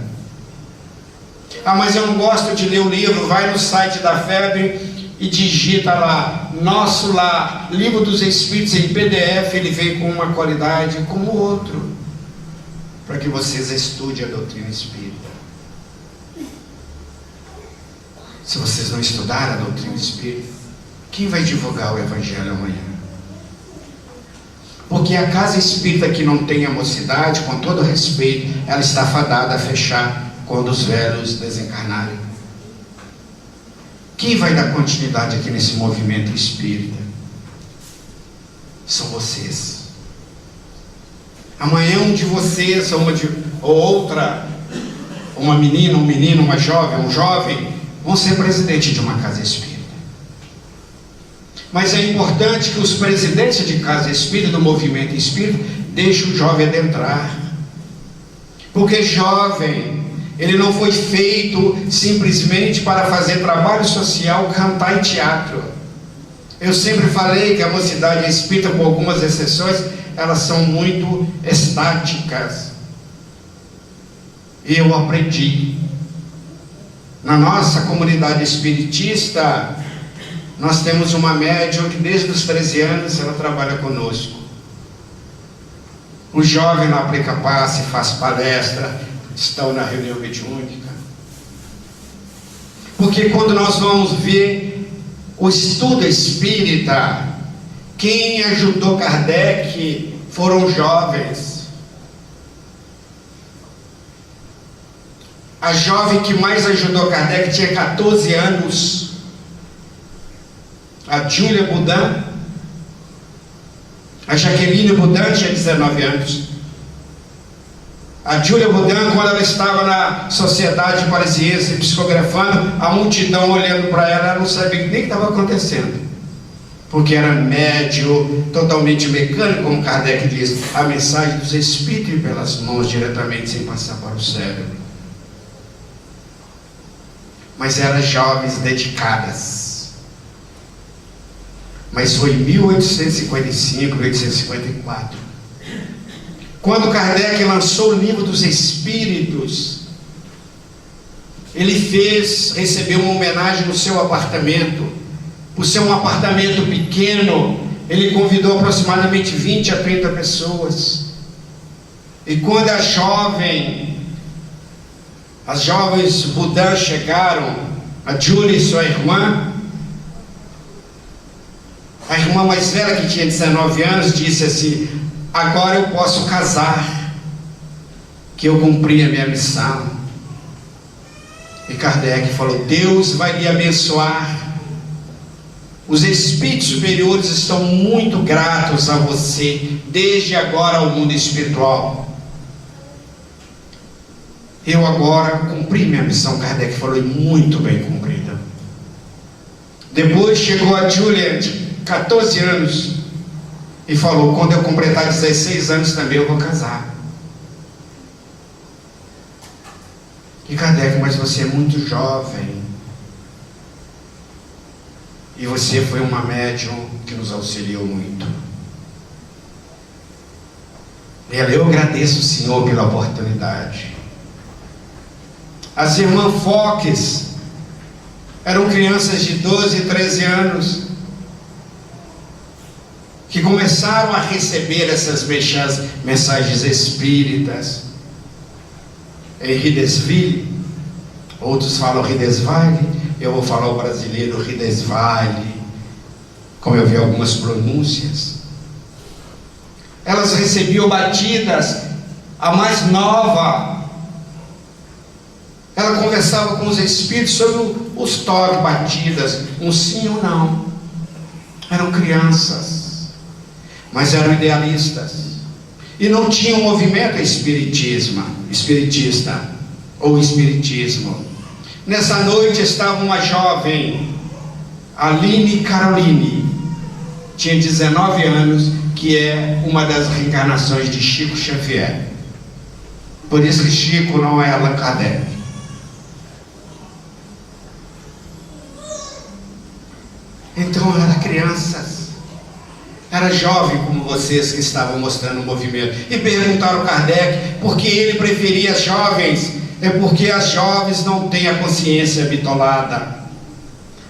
Ah, mas eu não gosto de ler o livro. Vai no site da FEB e digita lá, Nosso Lar, Livro dos Espíritos em PDF. Ele vem com uma qualidade como o outro, para que vocês estudem a doutrina espírita. Se vocês não estudarem a doutrina espírita, quem vai divulgar o evangelho amanhã? Porque a casa espírita que não tem a mocidade, com todo respeito, ela está fadada a fechar, quando os velhos desencarnarem. Quem vai dar continuidade aqui nesse movimento espírita? São vocês. Amanhã um de vocês, uma menina, um menino, uma jovem, um jovem, vão ser presidente de uma casa espírita. Mas é importante que os presidentes de casa espírita, do movimento espírita, deixem o jovem adentrar. Porque jovem, ele não foi feito simplesmente para fazer trabalho social, cantar e teatro. Eu sempre falei que a mocidade espírita, com algumas exceções, elas são muito estáticas. E eu aprendi. Na nossa comunidade espiritista, nós temos uma médium que desde os 13 anos ela trabalha conosco. O jovem não aplica passe, faz palestra, estão na reunião mediúnica. Porque quando nós vamos ver o estudo espírita, quem ajudou Kardec foram jovens. A jovem que mais ajudou Kardec tinha 14 anos. A Júlia Boudin. A Jaqueline Boudin tinha 19 anos. A Júlia Boudin, quando ela estava na Sociedade Parisiense psicografando, a multidão olhando para ela, ela não sabia nem o que estava acontecendo. Porque era médio, totalmente mecânico, como Kardec diz, a mensagem dos espíritos pelas mãos diretamente, sem passar para o cérebro. Mas eram jovens dedicadas. Mas foi em 1855, 1854, quando Kardec lançou o livro dos Espíritos, ele recebeu uma homenagem no seu apartamento. Por ser um apartamento pequeno, ele convidou aproximadamente 20 a 30 pessoas. E quando as jovens Boudin chegaram, a Júlia e sua irmã, a irmã mais velha, que tinha 19 anos, disse assim: agora eu posso casar, que eu cumpri a minha missão. E Kardec falou: Deus vai lhe abençoar. Os espíritos superiores estão muito gratos a você, desde agora ao mundo espiritual. Eu agora cumpri minha missão. Kardec falou: muito bem cumprida. Depois chegou a Júlia, de 14 anos, e falou: quando eu completar 16 anos também eu vou casar. E Kardec: mas você é muito jovem. E você foi uma médium que nos auxiliou muito. E eu agradeço o Senhor pela oportunidade. As irmãs Foques eram crianças de 12 e 13 anos que começaram a receber essas mensagens espíritas em Ridesville. Outros falam Ridesville, eu vou falar o brasileiro Ridesville, como eu vi algumas pronúncias. Elas recebiam batidas. A mais nova, ela conversava com os espíritos sobre os toques, batidas, um sim ou não. Eram crianças, mas eram idealistas, e não tinham movimento espiritista ou espiritismo. Nessa noite estava uma jovem, Aline Caroline, tinha 19 anos, que é uma das reencarnações de Chico Xavier. Por isso que Chico não é Allan Kardec. Então era crianças, era jovem como vocês que estavam mostrando o movimento. E perguntaram a Kardec por que ele preferia as jovens. É porque as jovens não têm a consciência bitolada.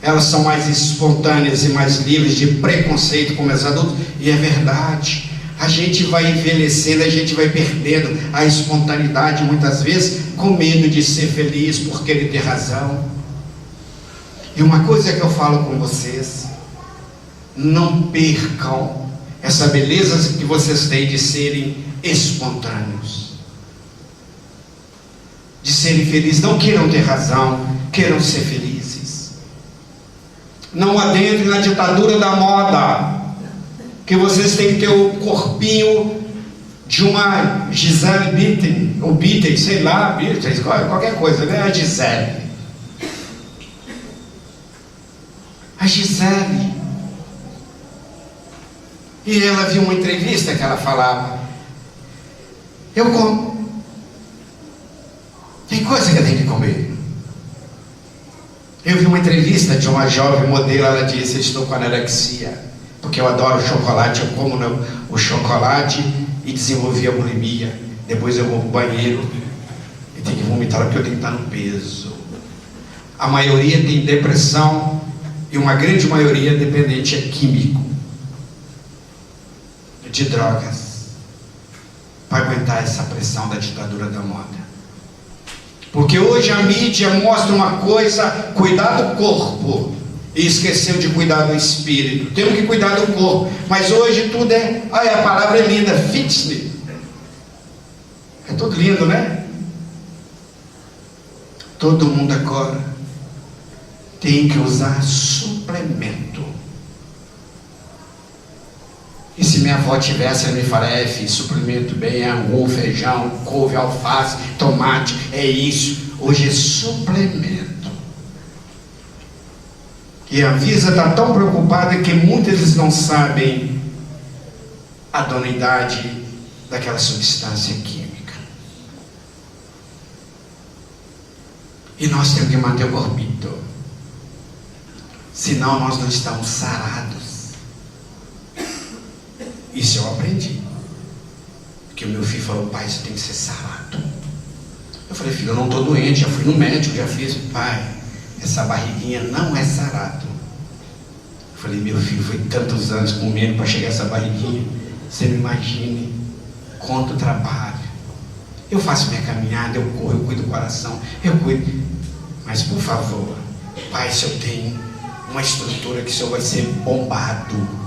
Elas são mais espontâneas e mais livres de preconceito como as adultas. E é verdade. A gente vai envelhecendo, a gente vai perdendo a espontaneidade, muitas vezes com medo de ser feliz por querer ter razão. E uma coisa que eu falo com vocês: não percam essa beleza que vocês têm de serem espontâneos. de serem felizes. Não queiram ter razão, queiram ser felizes. Não adentrem na ditadura da moda, que vocês têm que ter o corpinho de uma Gisele Bündchen, ou Bündchen, sei lá, Bündchen, qualquer coisa, né? A Gisele. A Gisele. E ela viu uma entrevista que ela falava: eu como. Tem coisa que eu tenho que comer. Eu vi uma entrevista de uma jovem modelo, ela disse: eu estou com anorexia, porque eu adoro chocolate, eu como o chocolate e desenvolvi a bulimia. Depois eu vou para o banheiro e tenho que vomitar porque eu tenho que estar no peso. A maioria tem depressão e uma grande maioria dependente químico, de drogas, para aguentar essa pressão da ditadura da moda. Porque hoje a mídia mostra uma coisa: cuidar do corpo, e esqueceu de cuidar do espírito. Temos que cuidar do corpo, mas hoje tudo é, a palavra é linda, fitness. É tudo lindo, né? Todo mundo agora tem que usar suplemento. E se minha avó tivesse, ela me falaria: filho, suplemento bem, angu, feijão, couve, alface, tomate, é isso. Hoje é suplemento. E a Anvisa está tão preocupada que muitas vezes não sabem a idoneidade daquela substância química. E nós temos que manter o corpito, senão nós não estamos sarados. Isso eu aprendi, porque o meu filho falou: pai, você tem que ser sarado. Eu falei: filho, eu não estou doente, já fui no médico, já fiz. Pai, essa barriguinha não é sarado. Eu falei: meu filho, foi tantos anos comendo para chegar a essa barriguinha. Você não imagine quanto trabalho. Eu faço minha caminhada, eu corro, eu cuido do coração, eu cuido. Mas por favor, pai, se eu tenho uma estrutura que o senhor vai ser bombado.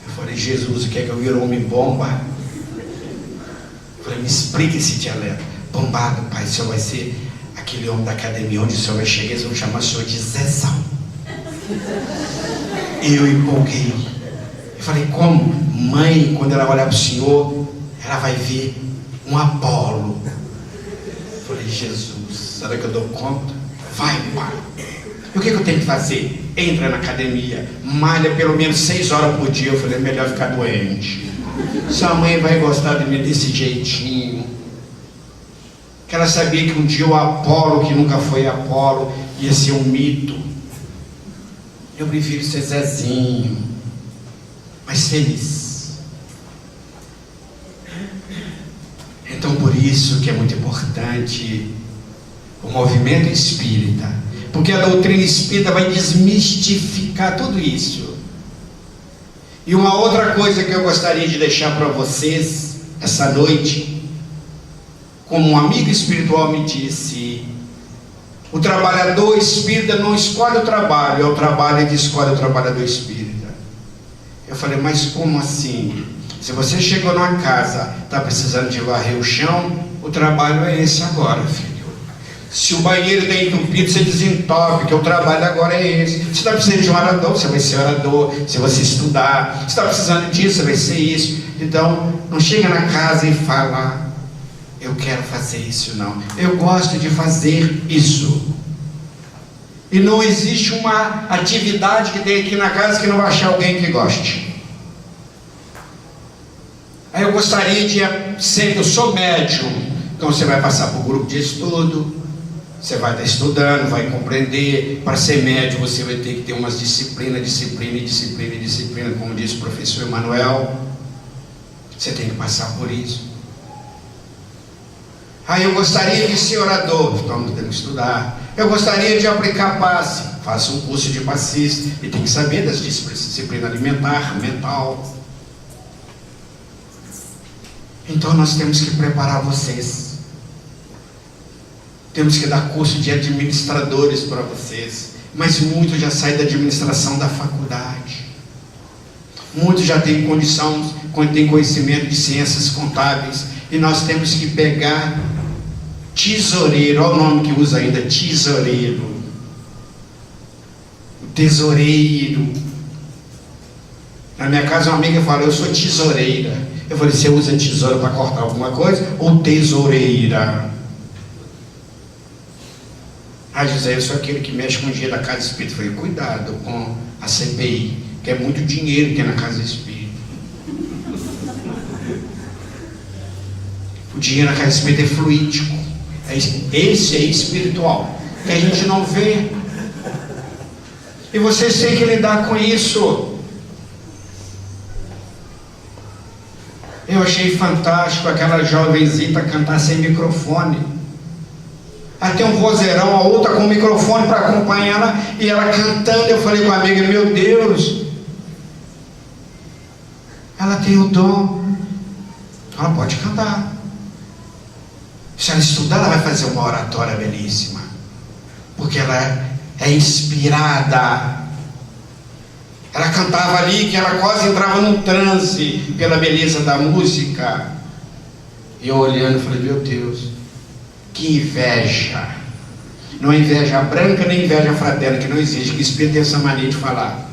Eu falei: Jesus, quer que eu vire homem bomba? Eu falei: me explique esse dialeto. Bombado, pai, o senhor vai ser aquele homem da academia, onde o senhor vai chegar, eles vão chamar o senhor de Zezão. Eu empolguei. Eu falei: como? Mãe, quando ela olhar para o senhor, ela vai ver um Apolo. Eu falei: Jesus, será que eu dou conta? Vai, pai. E o que eu tenho que fazer? Entra na academia, malha pelo menos 6 horas por dia. Eu falei: melhor ficar doente. Sua mãe vai gostar de mim desse jeitinho. Que ela sabia que um dia o Apolo, que nunca foi Apolo, ia ser um mito. Eu prefiro ser Zezinho, mas feliz. Então por isso que é muito importante o movimento espírita, porque a doutrina espírita vai desmistificar tudo isso. E uma outra coisa que eu gostaria de deixar para vocês essa noite, como um amigo espiritual me disse: o trabalhador espírita não escolhe o trabalho, é o trabalho que escolhe o trabalhador espírita. Eu falei: mas como assim? Se você chegou numa casa, está precisando de varrer o chão, o trabalho é esse agora, filho. Se o banheiro está entupido, você desentope, que o trabalho agora é esse. Se está precisando de um orador, você vai ser orador. Se você estudar, se está precisando disso, você vai ser isso. Então, não chega na casa e fala: eu quero fazer isso, não. Eu gosto de fazer isso. E não existe uma atividade que tem aqui na casa que não vai achar alguém que goste. Aí eu gostaria de ser, eu sou médium. Então você vai passar por grupo de estudo, você vai estar estudando, vai compreender. Para ser médium você vai ter que ter umas disciplina, como disse o professor Emanuel. Você tem que passar por isso. Aí eu gostaria de ser orador, então tem que estudar. Eu gostaria de aplicar passe, faça um curso de passista e tem que saber das disciplinas alimentar, mental. Então nós temos que preparar vocês. Temos que dar curso de administradores para vocês. Mas muitos já saem da administração da faculdade. Muitos já têm condição, têm conhecimento de ciências contábeis. E nós temos que pegar Tesoureiro, olha o nome que usa ainda, tesoureiro. O tesoureiro. Na minha casa uma amiga fala, eu sou tesoureira. Eu falei, você usa tesoura para cortar alguma coisa? Ou tesoureira? Ah, José, eu sou aquele que mexe com o dinheiro da casa espírita. Eu falei, cuidado com a CPI, que é muito dinheiro que é na casa espírita. O dinheiro na casa espírita é fluídico. Esse é espiritual, que a gente não vê. E vocês têm que lidar com isso. Eu achei fantástico aquela jovenzita cantar sem microfone. Ela tem um vozeirão, a outra com o microfone para acompanhar ela, e ela cantando. Eu falei com a amiga, meu Deus, ela tem o dom, ela pode cantar. Se ela estudar, ela vai fazer uma oratória belíssima, porque ela é inspirada. Ela cantava ali que ela quase entrava num transe pela beleza da música. E eu olhando, falei, meu Deus, que inveja. Não é inveja branca nem inveja fraterna, que não existe, que o Espírito tem essa mania de falar.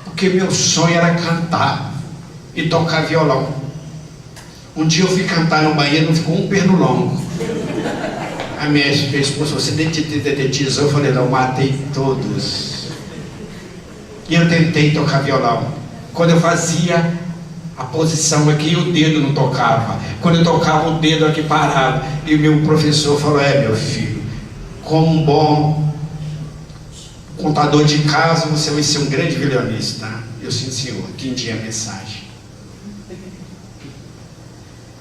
Porque meu sonho era cantar e tocar violão. Um dia eu fui cantar no banheiro, não ficou um pernilongo. A minha esposa, você detetizou? Eu falei, não, matei todos. E eu tentei tocar violão. Quando eu fazia a posição aqui, o dedo não tocava. Quando eu tocava, o dedo aqui parava. E o meu professor falou, meu filho, como um bom contador de casos, você vai ser um grande violonista. Eu sim, senhor, entendi a mensagem.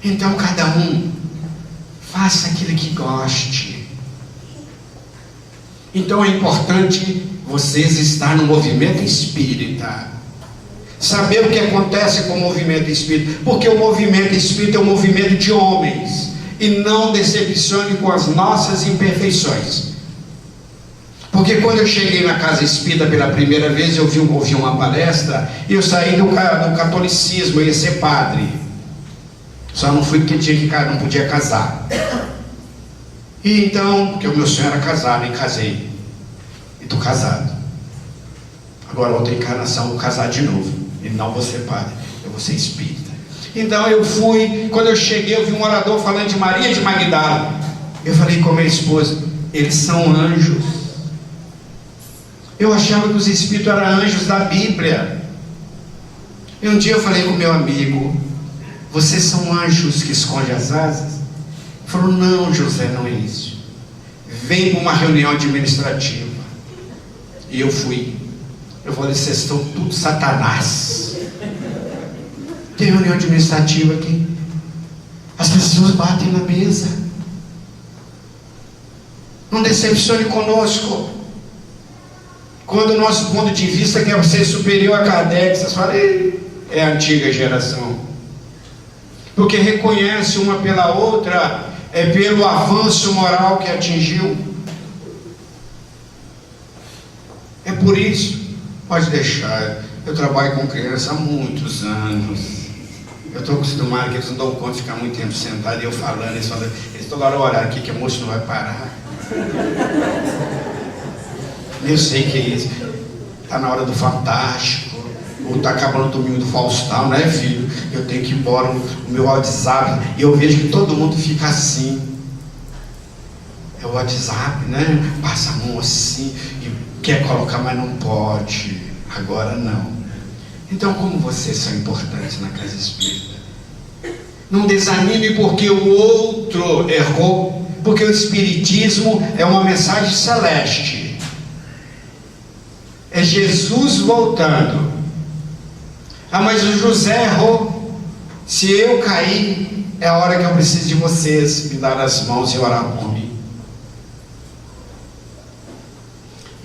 Então cada um faça aquilo que goste. Então é importante vocês estar no movimento espírita, saber o que acontece com o movimento espírita, porque o movimento espírita é um movimento de homens, e não decepcione com as nossas imperfeições. Porque quando eu cheguei na casa espírita pela primeira vez, eu ouvi uma palestra, e eu saí do catolicismo, eu ia ser padre, só não fui porque não podia casar. E então, porque o meu sonho era casar, e casei. E estou casado. Agora outra encarnação eu vou casar de novo. E não vou ser padre, eu vou ser espírita. Então eu fui, quando eu cheguei, eu vi um orador falando de Maria de Magdala. Eu falei com a minha esposa, eles são anjos. Eu achava que os espíritos eram anjos da Bíblia. E um dia eu falei com meu amigo, vocês são anjos que escondem as asas? Ele falou, não, José, não é isso. Vem para uma reunião administrativa. E eu fui. Eu falei, vocês estão tudo Satanás. Tem reunião administrativa aqui. As pessoas batem na mesa. Não decepcione conosco. Quando o nosso ponto de vista quer ser superior a Kardec, vocês falam, é a antiga geração. Porque reconhece uma pela outra, é pelo avanço moral que atingiu. É por isso, pode deixar, eu trabalho com criança há muitos anos. Eu estou acostumado que eles não dão conta de ficar muito tempo sentado e eu falando, eles toda hora olham aqui que a moça não vai parar. Eu sei que é isso. Está na hora do Fantástico, ou está acabando o domingo do Faustão, né, filho? Eu tenho que ir embora, o meu WhatsApp, e eu vejo que todo mundo fica assim. É o WhatsApp, né? Passa a mão assim, e quer colocar, mas não pode. Agora não. Então, como vocês são importantes na casa espírita, não desanime porque o outro errou, porque o espiritismo é uma mensagem celeste. É Jesus voltando. Ah, mas o José errou. Se eu cair, é a hora que eu preciso de vocês me dar as mãos e orar por mim.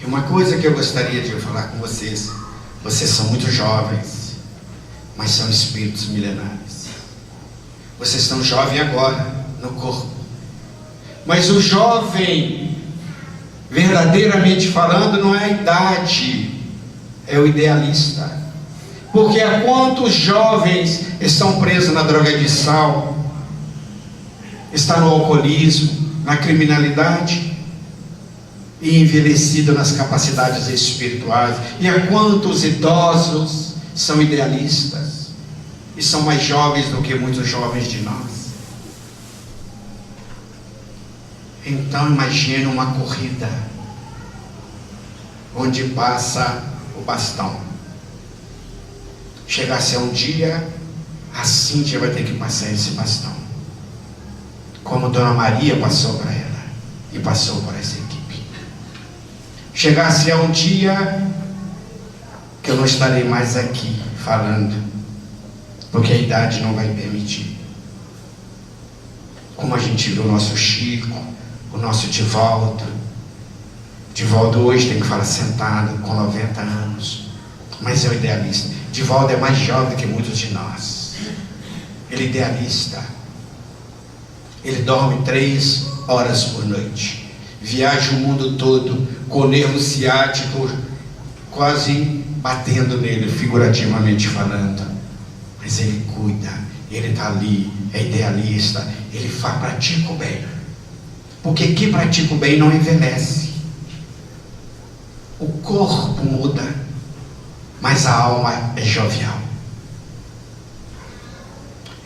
E uma coisa que eu gostaria de falar com vocês: vocês são muito jovens, mas são espíritos milenares. Vocês estão jovens agora, no corpo. Mas o jovem, verdadeiramente falando, não é a idade, é o idealista. Porque há quantos jovens estão presos na drogadição, está no alcoolismo, na criminalidade e envelhecido nas capacidades espirituais. E há quantos idosos são idealistas e são mais jovens do que muitos jovens de nós. Então imagine uma corrida onde passa o bastão. Chegasse um dia, a Cíntia vai ter que passar esse bastão, como Dona Maria passou para ela e passou por essa equipe. Chegasse um dia que eu não estarei mais aqui falando, porque a idade não vai permitir. Como a gente viu o nosso Chico, o nosso Divaldo. Divaldo hoje tem que falar sentado, com 90 anos, mas é o idealista. Divaldo é mais jovem que muitos de nós. Ele é idealista. Ele dorme 3 horas por noite, viaja o mundo todo com o nervo ciático quase batendo nele, figurativamente falando, mas ele cuida, ele está ali, é idealista, ele pratica o bem, porque quem pratica o bem não envelhece. O corpo muda, mas a alma é jovial.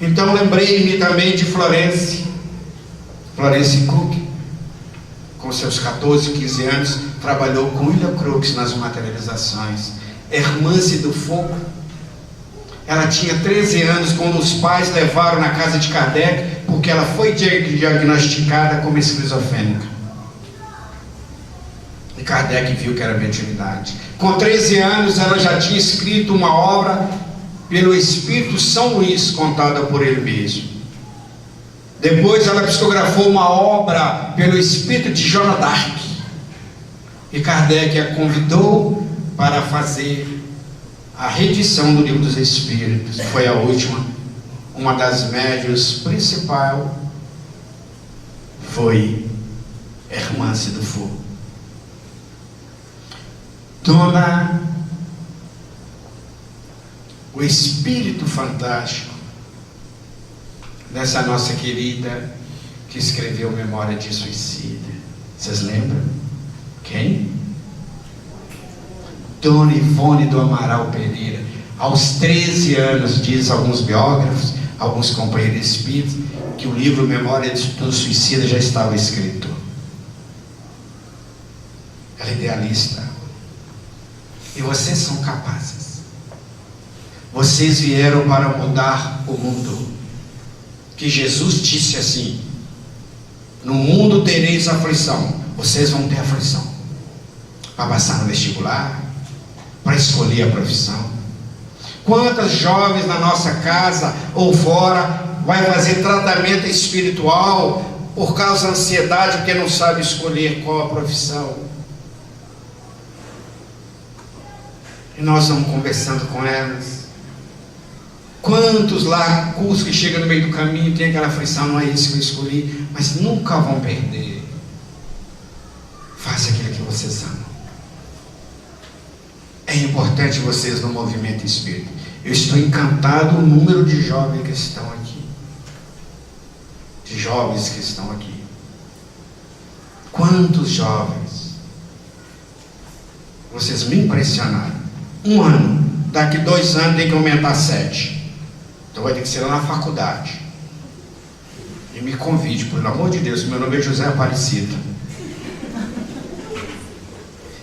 Então lembrei-me também de Florence Cook, com seus 14, 15 anos, trabalhou com William Crookes nas materializações. Hermance do Fogo. Ela tinha 13 anos quando os pais levaram na casa de Kardec, porque ela foi diagnosticada como esquizofrênica. E Kardec viu que era mediunidade. Com 13 anos ela já tinha escrito uma obra pelo Espírito São Luís, contada por ele mesmo. Depois ela psicografou uma obra pelo Espírito de Joana d'Arc. E Kardec a convidou para fazer a reedição do Livro dos Espíritos. Foi a última. Uma das médiuns principal foi Hermance do Fogo. O espírito fantástico dessa nossa querida que escreveu Memória de Suicida. Vocês lembram? Quem? Dona Ivone do Amaral Pereira. Aos 13 anos, diz alguns biógrafos, alguns companheiros espíritos, que o livro Memória do Suicida já estava escrito. Ela é idealista. E vocês são capazes. Vocês vieram para mudar o mundo. Que Jesus disse assim: no mundo tereis aflição. Vocês vão ter aflição para passar no vestibular, para escolher a profissão. Quantas jovens na nossa casa ou fora vai fazer tratamento espiritual por causa da ansiedade, porque não sabe escolher qual a profissão? E nós vamos conversando com elas. Quantos lá, cursos que chegam no meio do caminho, tem aquela aflição, não é isso que eu escolhi, mas nunca vão perder. Faça aquilo que vocês amam. É importante vocês no movimento espírita. Eu estou encantado o número de jovens que estão aqui. De jovens que estão aqui. Quantos jovens? Vocês me impressionaram. 1 ano, daqui 2 anos tem que aumentar 7. Então vai ter que ser lá na faculdade. E me convide, pelo amor de Deus, meu nome é José Aparecido.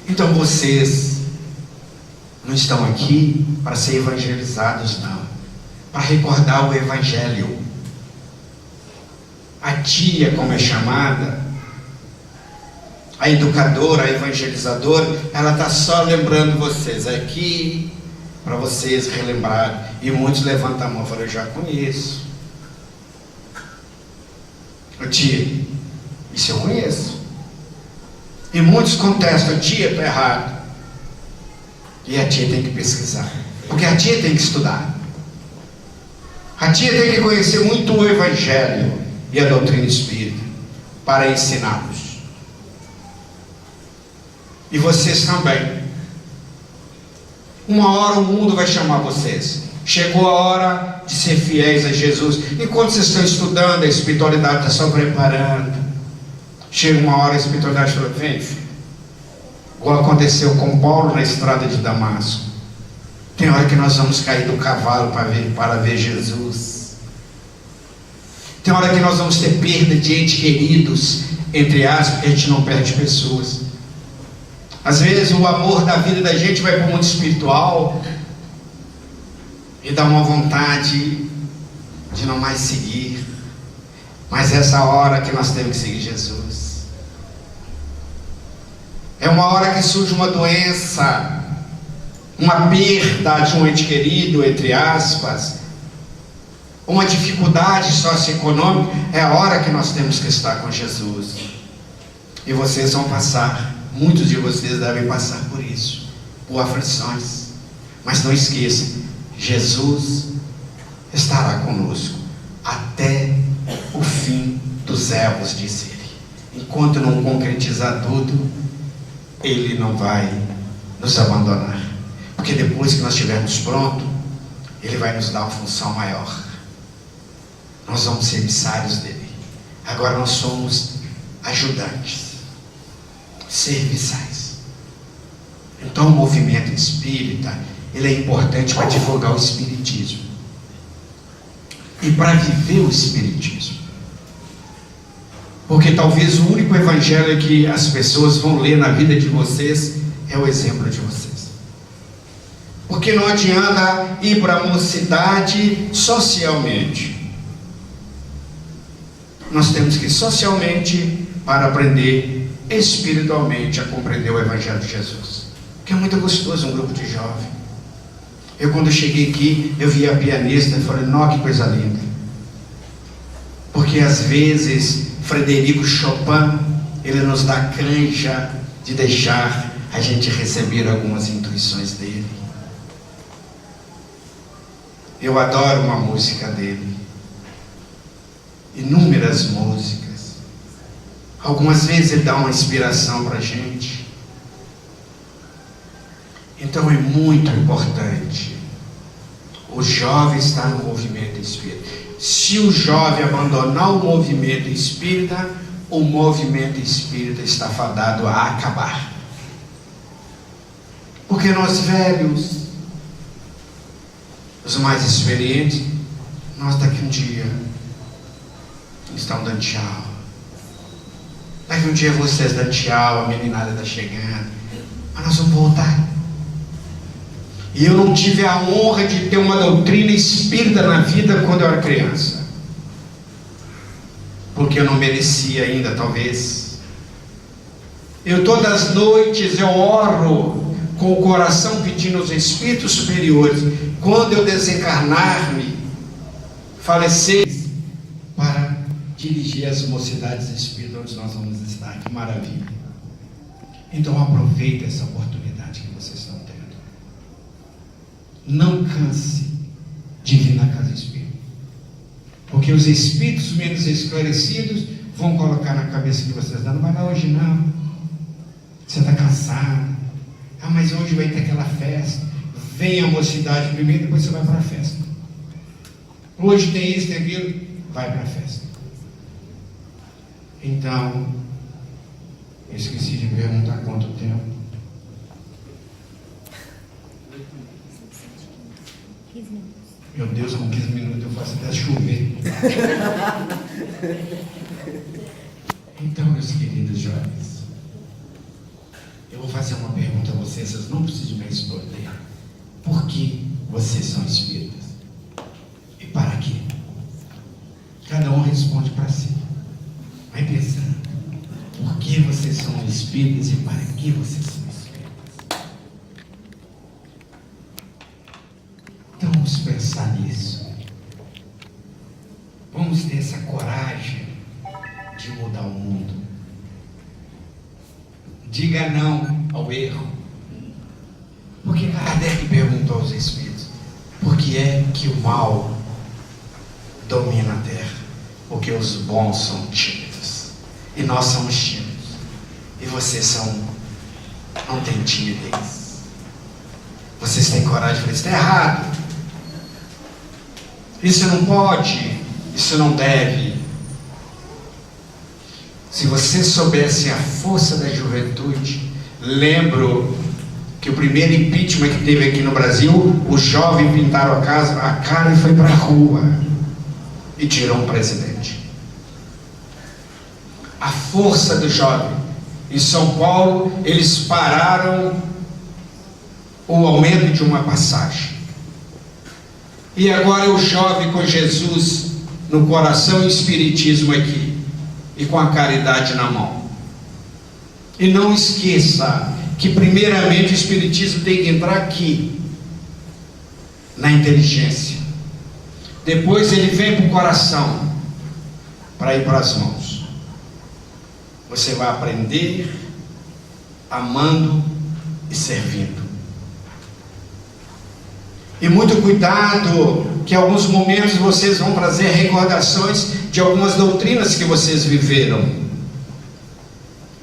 Então vocês não estão aqui para ser evangelizados, não. Para recordar o Evangelho. A tia, como é chamada, a educadora, a evangelizadora, ela está só lembrando vocês aqui, para vocês relembrarem. E muitos levantam a mão e falam: eu já conheço. Ô tia, isso eu conheço. E muitos contestam: tia, está errado. E a tia tem que pesquisar, porque a tia tem que estudar. A tia tem que conhecer muito o Evangelho e a doutrina espírita para ensiná-los. E vocês também. Uma hora o mundo vai chamar vocês. Chegou a hora de ser fiéis a Jesus. Enquanto vocês estão estudando, a espiritualidade está só preparando. Chega uma hora, a espiritualidade fala: vem, filho. Igual aconteceu com Paulo na estrada de Damasco. Tem hora que nós vamos cair do cavalo para ver Jesus. Tem hora que nós vamos ter perda de entes queridos, entre aspas, porque a gente não perde pessoas. Às vezes o amor da vida da gente vai para o mundo espiritual e dá uma vontade de não mais seguir. Mas essa hora que nós temos que seguir Jesus. É uma hora que surge uma doença, uma perda de um ente querido, entre aspas, uma dificuldade socioeconômica. É a hora que nós temos que estar com Jesus. E vocês vão passar, muitos de vocês devem passar por isso, por aflições. Mas não esqueçam, Jesus estará conosco até o fim dos erros, disse ele. Enquanto não concretizar tudo, ele não vai nos abandonar. Porque depois que nós estivermos prontos, ele vai nos dar uma função maior. Nós vamos ser emissários dele. Agora nós somos ajudantes, serviçais. Então o movimento espírita, ele é importante para divulgar o espiritismo e para viver o espiritismo. Porque talvez o único evangelho que as pessoas vão ler na vida de vocês é o exemplo de vocês. Porque não adianta ir para a mocidade socialmente. Nós temos que ir socialmente para aprender espiritualmente a compreender o evangelho de Jesus. Que é muito gostoso um grupo de jovens. Eu, quando cheguei aqui, eu vi a pianista e falei: nossa, que coisa linda. Porque às vezes Frederico Chopin, ele nos dá canja de deixar a gente receber algumas intuições dele. Eu adoro uma música dele, inúmeras músicas. Algumas vezes ele dá uma inspiração para a gente. Então é muito importante o jovem estar no movimento espírita. Se o jovem abandonar o movimento espírita, o movimento espírita está fadado a acabar. Porque nós velhos, os mais experientes, nós daqui um dia estamos dando tchau. Daqui um dia vocês dão tchau, a meninada está chegando. Mas nós vamos voltar. E eu não tive a honra de ter uma doutrina espírita na vida quando eu era criança. Porque eu não merecia ainda, talvez. Eu todas as noites eu oro com o coração pedindo aos espíritos superiores, quando eu desencarnar-me, falecer, para dirigir as mocidades espíritas onde nós vamos estar. Que maravilha. Então aproveita essa oportunidade que vocês estão tendo. Não canse de vir na casa espírita, porque os espíritos menos esclarecidos vão colocar na cabeça de vocês: não vai lá hoje não, você está cansado. Ah, mas hoje vai ter aquela festa. Vem a mocidade primeiro, depois você vai para a festa. Hoje tem isso, tem aquilo, vai para a festa. Então, eu esqueci de perguntar quanto tempo. 15 minutos. Meu Deus, com 15 minutos eu faço até chover. Então, meus queridos jovens, eu vou fazer uma pergunta a vocês, vocês não precisam me responder. Por que vocês são espíritas? E para quê? Cada um responde para si. Vai pensando. Por que vocês são espíritas e para que vocês são espíritas? Então vamos pensar nisso. Vamos ter essa coragem de mudar o mundo. Diga não ao erro. Porque Kardec perguntou aos espíritos: por que é que o mal domina a terra? Porque os bons são tímidos. E nós somos tímidos. E vocês não têm timidez. Vocês têm coragem de falar: isso está errado. Isso não pode. Isso não deve. Se você soubesse a força da juventude, lembro que o primeiro impeachment que teve aqui no Brasil, os jovens pintaram a cara e foi para a rua e tirou um presidente. A força do jovem. Em São Paulo, eles pararam o aumento de uma passagem. E agora o jovem com Jesus no coração e o espiritismo aqui, e com a caridade na mão. E não esqueça que primeiramente o espiritismo tem que entrar aqui, na inteligência. Depois ele vem para o coração, para ir para as mãos. Você vai aprender amando e servindo. E muito cuidado, que em alguns momentos vocês vão trazer recordações de algumas doutrinas que vocês viveram.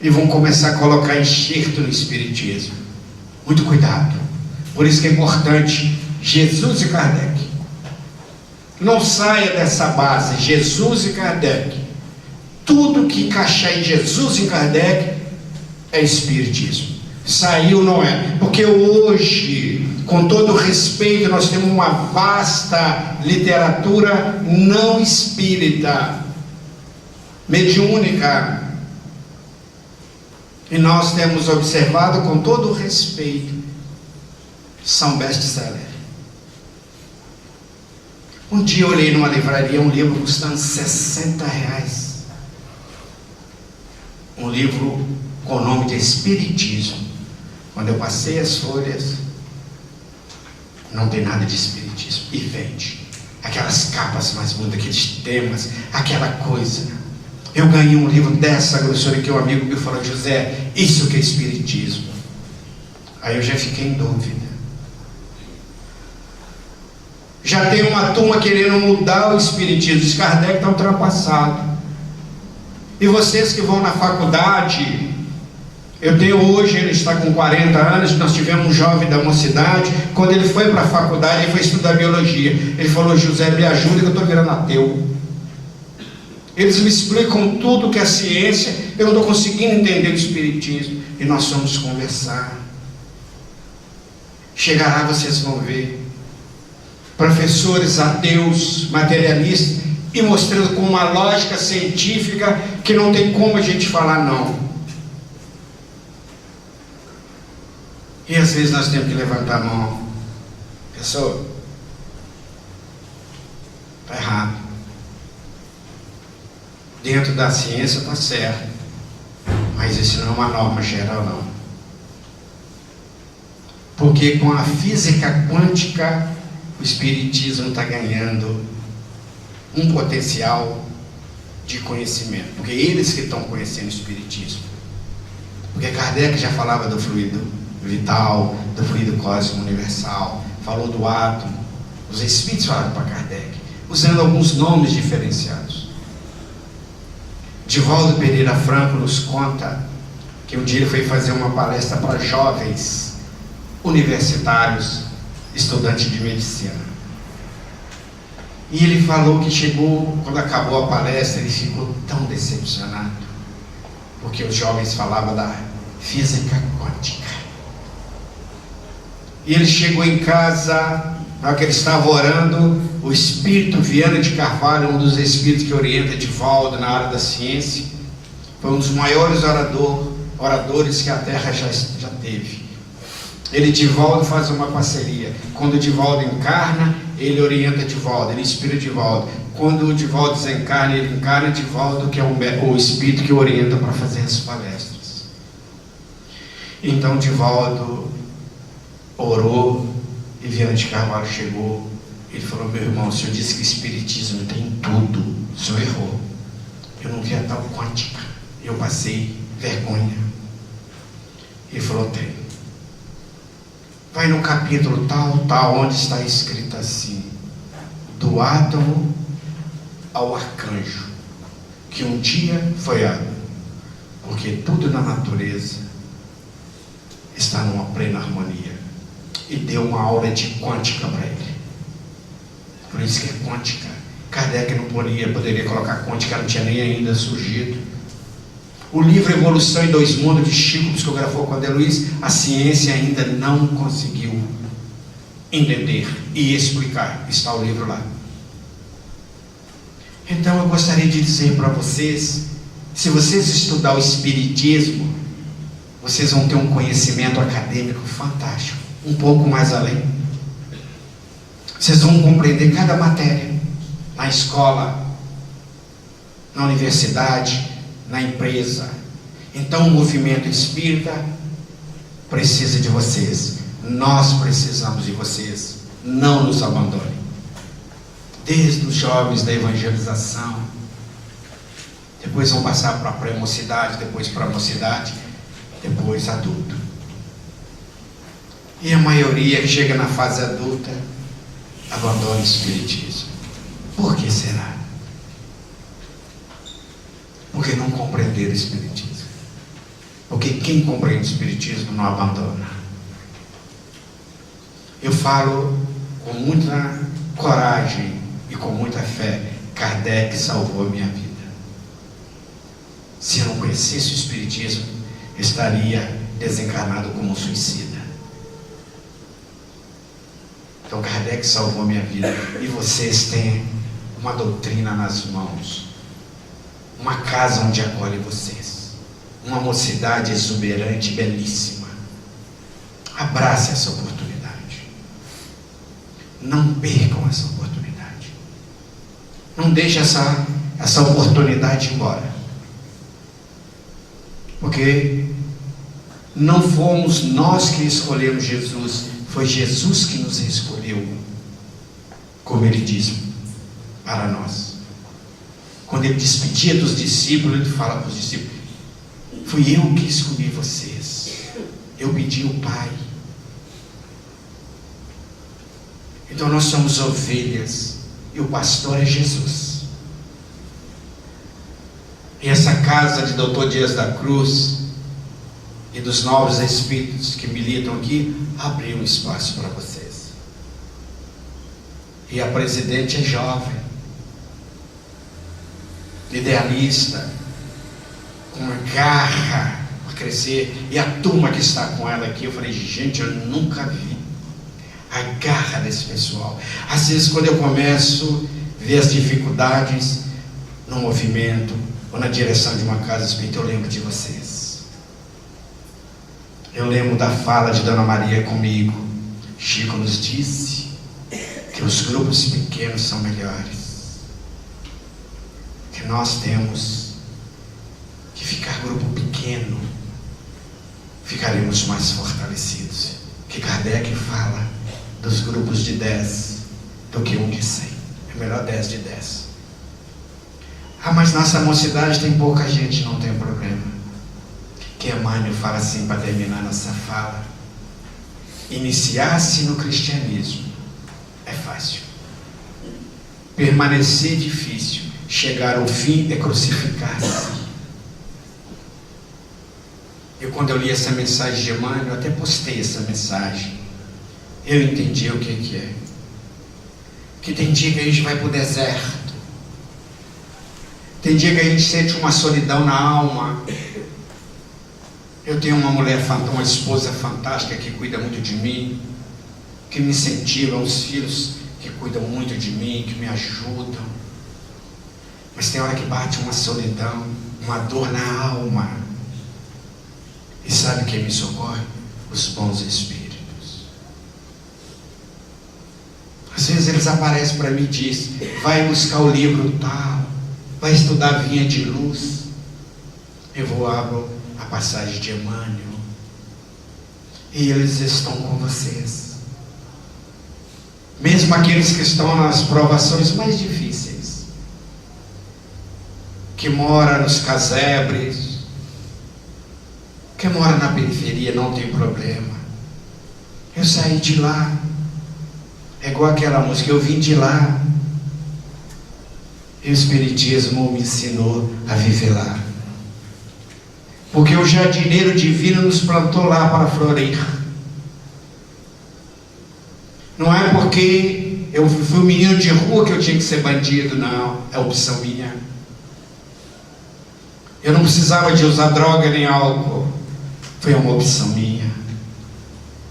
E vão começar a colocar enxerto no espiritismo. Muito cuidado. Por isso que é importante Jesus e Kardec. Não saia dessa base, Jesus e Kardec. Tudo que encaixar em Jesus e Kardec é espiritismo. Saiu não é. Porque hoje, com todo respeito, nós temos uma vasta literatura não espírita, mediúnica. E nós temos observado com todo respeito, são best-seller. Um dia eu olhei numa livraria um livro custando R$60. Um livro com o nome de Espiritismo. Quando eu passei as folhas, não tem nada de espiritismo. E vende. Aquelas capas mais bonitas, aqueles temas, aquela coisa. Eu ganhei um livro dessa grossura que um amigo me falou: José, isso que é espiritismo. Aí eu já fiquei em dúvida. Já tem uma turma querendo mudar o espiritismo. Diz Kardec está ultrapassado. E vocês que vão na faculdade, eu tenho hoje, ele está com 40 anos, nós tivemos um jovem da mocidade, quando ele foi para a faculdade, ele foi estudar biologia. Ele falou: José, me ajuda que eu estou virando ateu. Eles me explicam tudo que é ciência, eu não estou conseguindo entender o espiritismo. E nós vamos conversar. Chegará, vocês vão ver professores ateus, materialistas, e mostrando com uma lógica científica que não tem como a gente falar não. E às vezes nós temos que levantar a mão. Pessoa, está errado. Dentro da ciência está certo, mas isso não é uma norma geral não. Porque com a física quântica o espiritismo está ganhando um potencial de conhecimento, porque eles que estão conhecendo o espiritismo. Porque Kardec já falava do fluido vital, do fluido cósmico universal, falou do átomo. Os espíritos falaram para Kardec, usando alguns nomes diferenciados. Divaldo Pereira Franco nos conta que um dia ele foi fazer uma palestra para jovens universitários, estudantes de medicina. E ele falou que chegou, quando acabou a palestra, ele ficou tão decepcionado, porque os jovens falavam da física quântica. E ele chegou em casa, na hora que ele estava orando, o espírito Viana de Carvalho, um dos espíritos que orienta Divaldo na área da ciência, foi um dos maiores oradores que a Terra já teve. Ele e Divaldo faz uma parceria. Quando o Divaldo encarna, ele orienta Divaldo, ele inspira Divaldo. Quando o Divaldo desencarna, ele encarna Divaldo, que é o espírito que orienta para fazer as palestras. Então Divaldo orou e Viana de Carvalho chegou. Ele falou: meu irmão, o senhor disse que o espiritismo tem tudo, o senhor errou. Eu não vi a tal quântica, eu passei vergonha. Ele falou: tem. Vai no capítulo tal, onde está escrito assim: do átomo ao arcanjo, que um dia foi átomo, porque tudo na natureza está numa plena harmonia. E deu uma aula de quântica para ele. Por isso que é quântica. Kardec não poderia colocar quântica, não tinha nem ainda surgido. O livro Evolução em Dois Mundos, de Chico, psicografou com André Luiz, a ciência ainda não conseguiu entender e explicar. Está o livro lá. Então eu gostaria de dizer para vocês, se vocês estudar o Espiritismo, vocês vão ter um conhecimento acadêmico fantástico, um pouco mais além. Vocês vão compreender cada matéria, na escola, na universidade, na empresa. Então o movimento espírita precisa de vocês. Nós precisamos de vocês. Não nos abandonem. Desde os jovens da evangelização, depois vão passar para a pré-mocidade, depois para a mocidade, depois adulto. E a maioria que chega na fase adulta abandona o espiritismo. Por que será? Porque não compreenderam o espiritismo. Porque quem compreende o espiritismo não abandona. Eu falo com muita coragem e com muita fé. Kardec salvou a minha vida. Se eu não conhecesse o espiritismo, eu estaria desencarnado como um suicida. Então Kardec salvou a minha vida. E vocês têm uma doutrina nas mãos, uma casa onde acolhe vocês, uma mocidade exuberante, belíssima. Abrace essa oportunidade. Não percam essa oportunidade. Não deixe essa oportunidade ir embora. Porque não fomos nós que escolhemos Jesus, foi Jesus que nos escolheu, como ele diz, para nós. Quando ele despedia dos discípulos, ele fala para os discípulos: fui eu que escolhi vocês, eu pedi o Pai. Então nós somos ovelhas e o pastor é Jesus. E essa casa de Dr. Dias da Cruz e dos novos espíritos que militam aqui abriu um espaço para vocês. E a presidente é jovem, idealista, com uma garra para crescer. E a turma que está com ela aqui, eu falei: gente, eu nunca vi a garra desse pessoal. Às vezes, quando eu começo a ver as dificuldades no movimento ou na direção de uma casa espírita, eu lembro de vocês. Eu lembro da fala de Dona Maria comigo. Chico nos disse que os grupos pequenos são melhores, que nós temos que ficar grupo pequeno, ficaremos mais fortalecidos. Que Kardec fala dos grupos de 10 do que um de 100. É melhor 10 de 10. Ah, mas nossa mocidade tem pouca gente. Não tem problema. Que Emmanuel fala assim, para terminar nossa fala: iniciar-se no cristianismo é fácil, permanecer difícil, chegar ao fim é crucificar-se. Quando eu li essa mensagem de Emmanuel, eu até postei essa mensagem, eu entendi o que é. Que tem dia que a gente vai para o deserto, tem dia que a gente sente uma solidão na alma. Eu tenho uma mulher, uma esposa fantástica que cuida muito de mim, que me incentiva, uns filhos que cuidam muito de mim, que me ajudam. Mas tem hora que bate uma solidão, uma dor na alma. E sabe quem me socorre? Os bons espíritos. Às vezes eles aparecem para mim e dizem: vai buscar o livro tal, vai estudar Vinha de Luz. Eu vou abro a passagem de Emmanuel, e eles estão com vocês. Mesmo aqueles que estão nas provações mais difíceis, que mora nos casebres, que mora na periferia, não tem problema. Eu saí de lá, é igual aquela música, eu vim de lá, e o Espiritismo me ensinou a viver lá. Porque o jardineiro divino nos plantou lá para florir. Não é porque eu fui um menino de rua que eu tinha que ser bandido, não. É opção minha. Eu não precisava de usar droga nem álcool. Foi uma opção minha.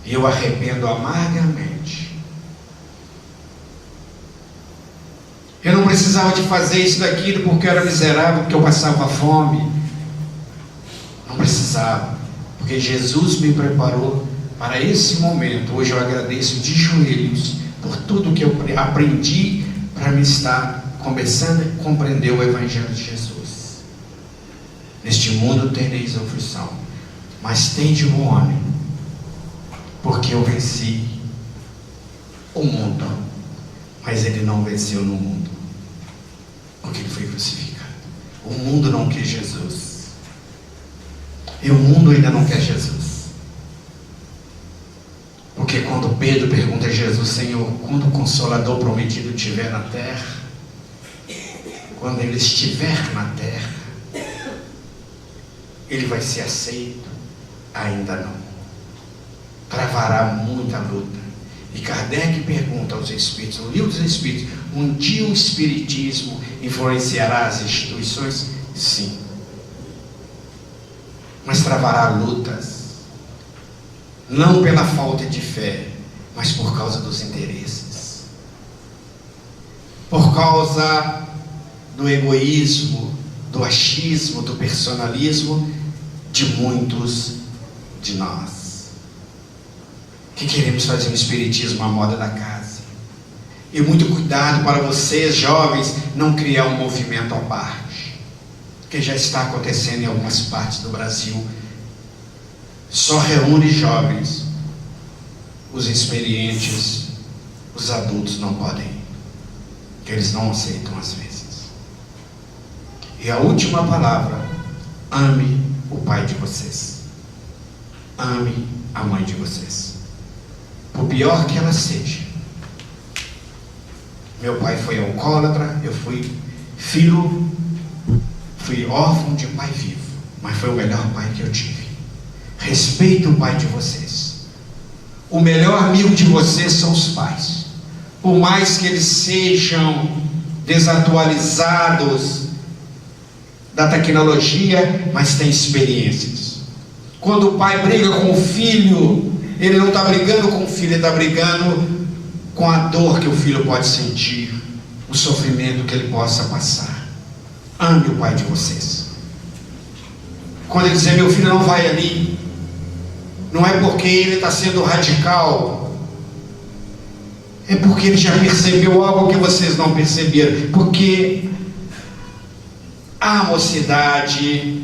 E eu arrependo amargamente. Eu não precisava de fazer isso daquilo porque eu era miserável, porque eu passava fome. Não precisava, porque Jesus me preparou para esse momento. Hoje eu agradeço de joelhos por tudo que eu aprendi para me estar começando a compreender o Evangelho de Jesus. Neste mundo tereis aflição, mas tende bom homem, porque eu venci o mundo. Mas ele não venceu no mundo, porque ele foi crucificado. O mundo não quer Jesus, e o mundo ainda não quer Jesus. Porque quando Pedro pergunta a Jesus: Senhor, quando o Consolador prometido estiver na terra, quando ele estiver na terra, ele vai ser aceito? Ainda não. Travará muita luta. E Kardec pergunta aos Espíritos, no Livro dos Espíritos: um dia o Espiritismo influenciará as instituições? Sim. Mas travará lutas, não pela falta de fé, mas por causa dos interesses, por causa do egoísmo, do achismo, do personalismo de muitos de nós, que queremos fazer um espiritismo à moda da casa. E muito cuidado para vocês, jovens, não criar um movimento à parte, que já está acontecendo em algumas partes do Brasil. Só reúne jovens, os experientes, os adultos não podem, que eles não aceitam às vezes. E a última palavra: ame o pai de vocês, ame a mãe de vocês, por pior que ela seja. Meu pai foi alcoólatra, eu fui filho, fui órfão de pai vivo, mas foi o melhor pai que eu tive. Respeite o pai de vocês. O melhor amigo de vocês são os pais. Por mais que eles sejam desatualizados da tecnologia, mas têm experiências. Quando o pai briga com o filho, ele não está brigando com o filho, ele está brigando com a dor que o filho pode sentir, o sofrimento que ele possa passar. Ame o pai de vocês. Quando ele dizer: meu filho não vai ali, não é porque ele está sendo radical, é porque ele já percebeu algo que vocês não perceberam. Porque a mocidade,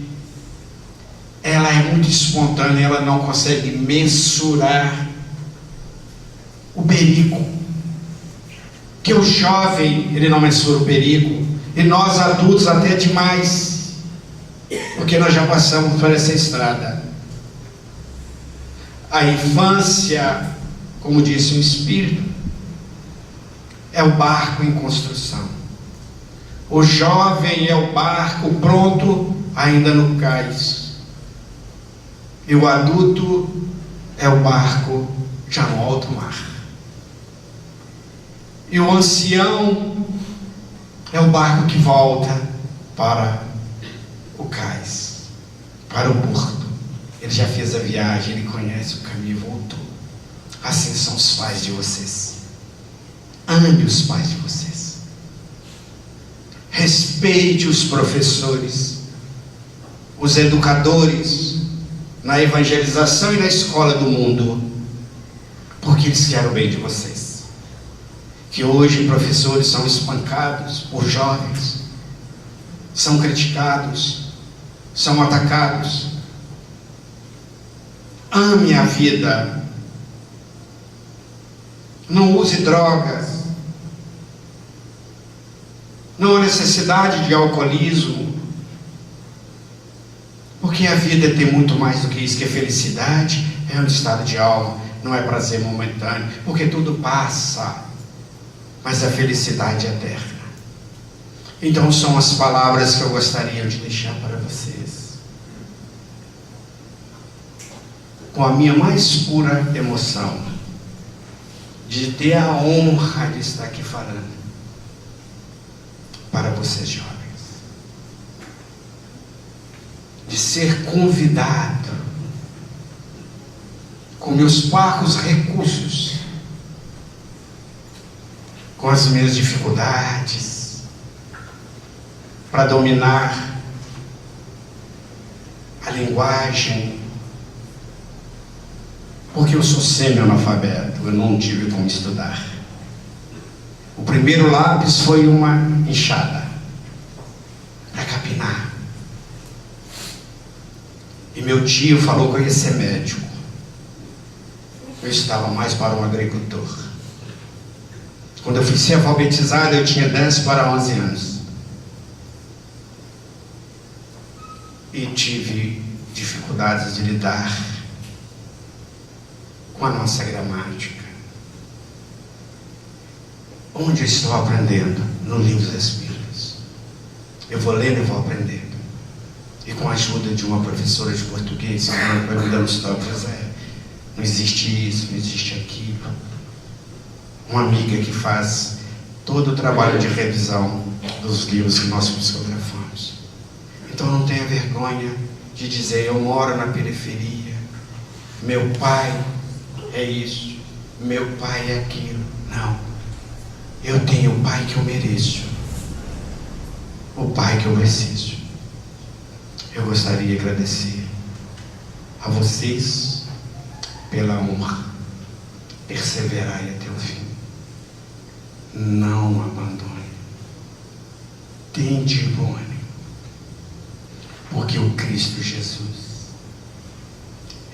ela é muito espontânea, ela não consegue mensurar o perigo. Que o jovem, ele não mensura o perigo, e nós adultos até demais, porque nós já passamos por essa estrada. A infância, como disse um espírito, é o barco em construção. O jovem é o barco pronto ainda no cais, e o adulto é o barco já no alto mar. E o ancião é o barco que volta para o cais, para o porto. Ele já fez a viagem, ele conhece o caminho e voltou. Assim são os pais de vocês. Ame os pais de vocês. Respeite os professores, os educadores, na evangelização e na escola do mundo, porque eles querem o bem de vocês. Que hoje professores são espancados por jovens, são criticados, são atacados. Ame a vida, não use drogas, não há necessidade de alcoolismo, porque a vida tem muito mais do que isso, que a felicidade é um estado de alma, não é prazer momentâneo, porque tudo passa, mas a felicidade é eterna. Então são as palavras que eu gostaria de deixar para vocês, com a minha mais pura emoção, de ter a honra de estar aqui falando para vocês jovens. de ser convidado, com meus parcos recursos, com as minhas dificuldades, para dominar a linguagem, porque eu sou semi-analfabeto, eu não tive como estudar. O primeiro lápis foi uma enxada para capinar. E meu tio falou que eu ia ser médico. Eu estava mais para um agricultor. Quando eu fui ser alfabetizado, eu tinha 10 para 11 anos. E tive dificuldades de lidar com a nossa gramática. Onde eu estou aprendendo? No livro dos Espíritos. Eu vou lendo e vou aprendendo. E com a ajuda de uma professora de português, que vai me dando os tópicos, não existe isso, não existe aquilo. Uma amiga que faz todo o trabalho de revisão dos livros que nós psicografamos. Então não tenha vergonha de dizer: eu moro na periferia, meu pai é isso, meu pai é aquilo. Não, eu tenho o pai que eu mereço, o pai que eu preciso. Eu gostaria de agradecer a vocês pela honra. Perseverai até o fim. Não abandone. Tende bom ânimo, porque o Cristo Jesus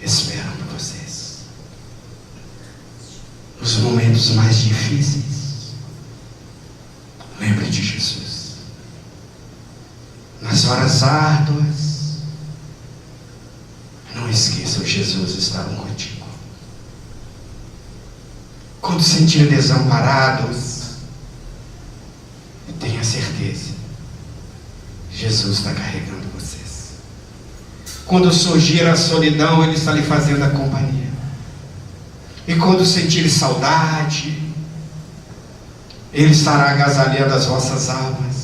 espera por vocês. Nos momentos mais difíceis, lembre de Jesus. Nas horas árduas, não esqueça, Jesus está contigo. Quando se sentir desamparados, tenha certeza, Jesus está carregando vocês. Quando surgir a solidão, Ele está lhe fazendo a companhia. E quando sentir saudade, Ele estará agasalhando as vossas almas.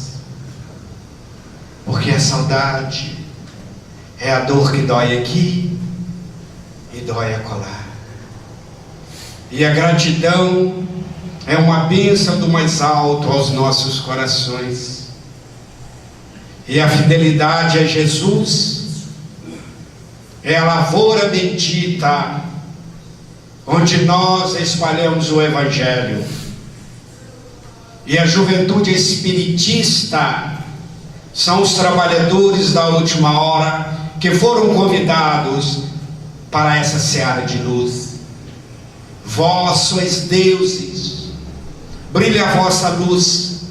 Porque a saudade é a dor que dói aqui e dói acolá. E a gratidão é uma bênção do mais alto aos nossos corações. E a fidelidade a Jesus é a lavoura bendita, onde nós espalhamos o Evangelho. E a juventude espiritista são os trabalhadores da última hora que foram convidados para essa seara de luz. Vós sois deuses, brilhe a vossa luz,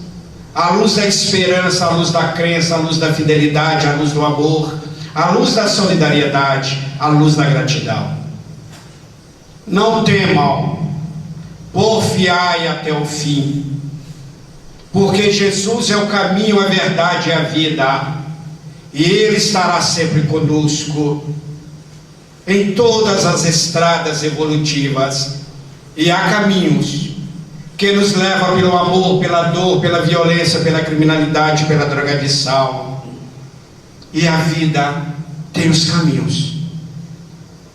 a luz da esperança, a luz da crença, a luz da fidelidade, a luz do amor, a luz da solidariedade, a luz da gratidão. Não temam, porfiai até o fim, porque Jesus é o caminho, a verdade e a vida, e Ele estará sempre conosco em todas as estradas evolutivas. E há caminhos que nos levam pelo amor, pela dor, pela violência, pela criminalidade, pela drogadição. E a vida tem os caminhos.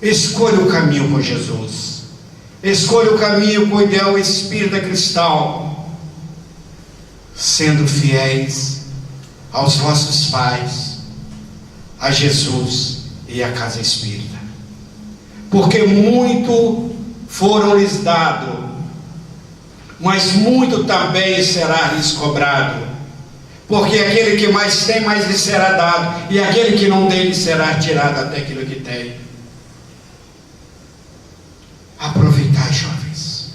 Escolha o caminho com Jesus. Escolha o caminho com o ideal espírita cristal, sendo fiéis aos vossos pais, a Jesus e à casa espírita. Porque muito foram lhes dado, mas muito também será lhes cobrado. Porque aquele que mais tem, mais lhe será dado, e aquele que não tem, lhe será tirado até aquilo que tem. Aproveitai, jovens.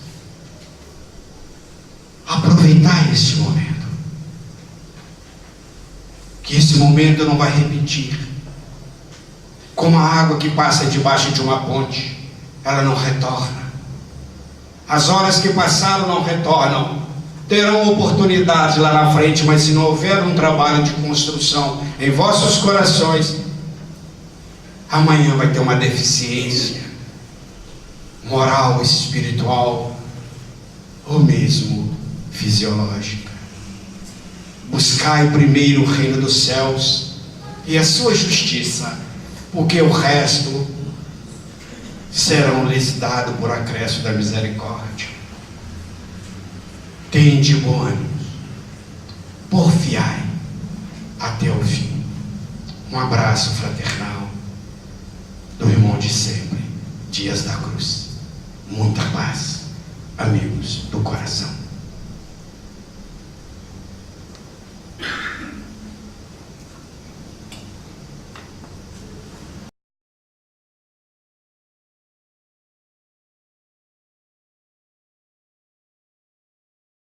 Aproveitai este momento. Que esse momento não vai repetir. Como a água que passa debaixo de uma ponte, ela não retorna. As horas que passaram não retornam. Terão oportunidades lá na frente, mas se não houver um trabalho de construção em vossos corações, amanhã vai ter uma deficiência moral, espiritual ou mesmo fisiológica. Buscai primeiro o reino dos céus e a sua justiça, porque o resto serão lhes dado por acréscimo da misericórdia. Tende bom ânimo, porfiai até o fim. Um abraço fraternal do irmão de sempre, Dias da Cruz. Muita paz, amigos do coração.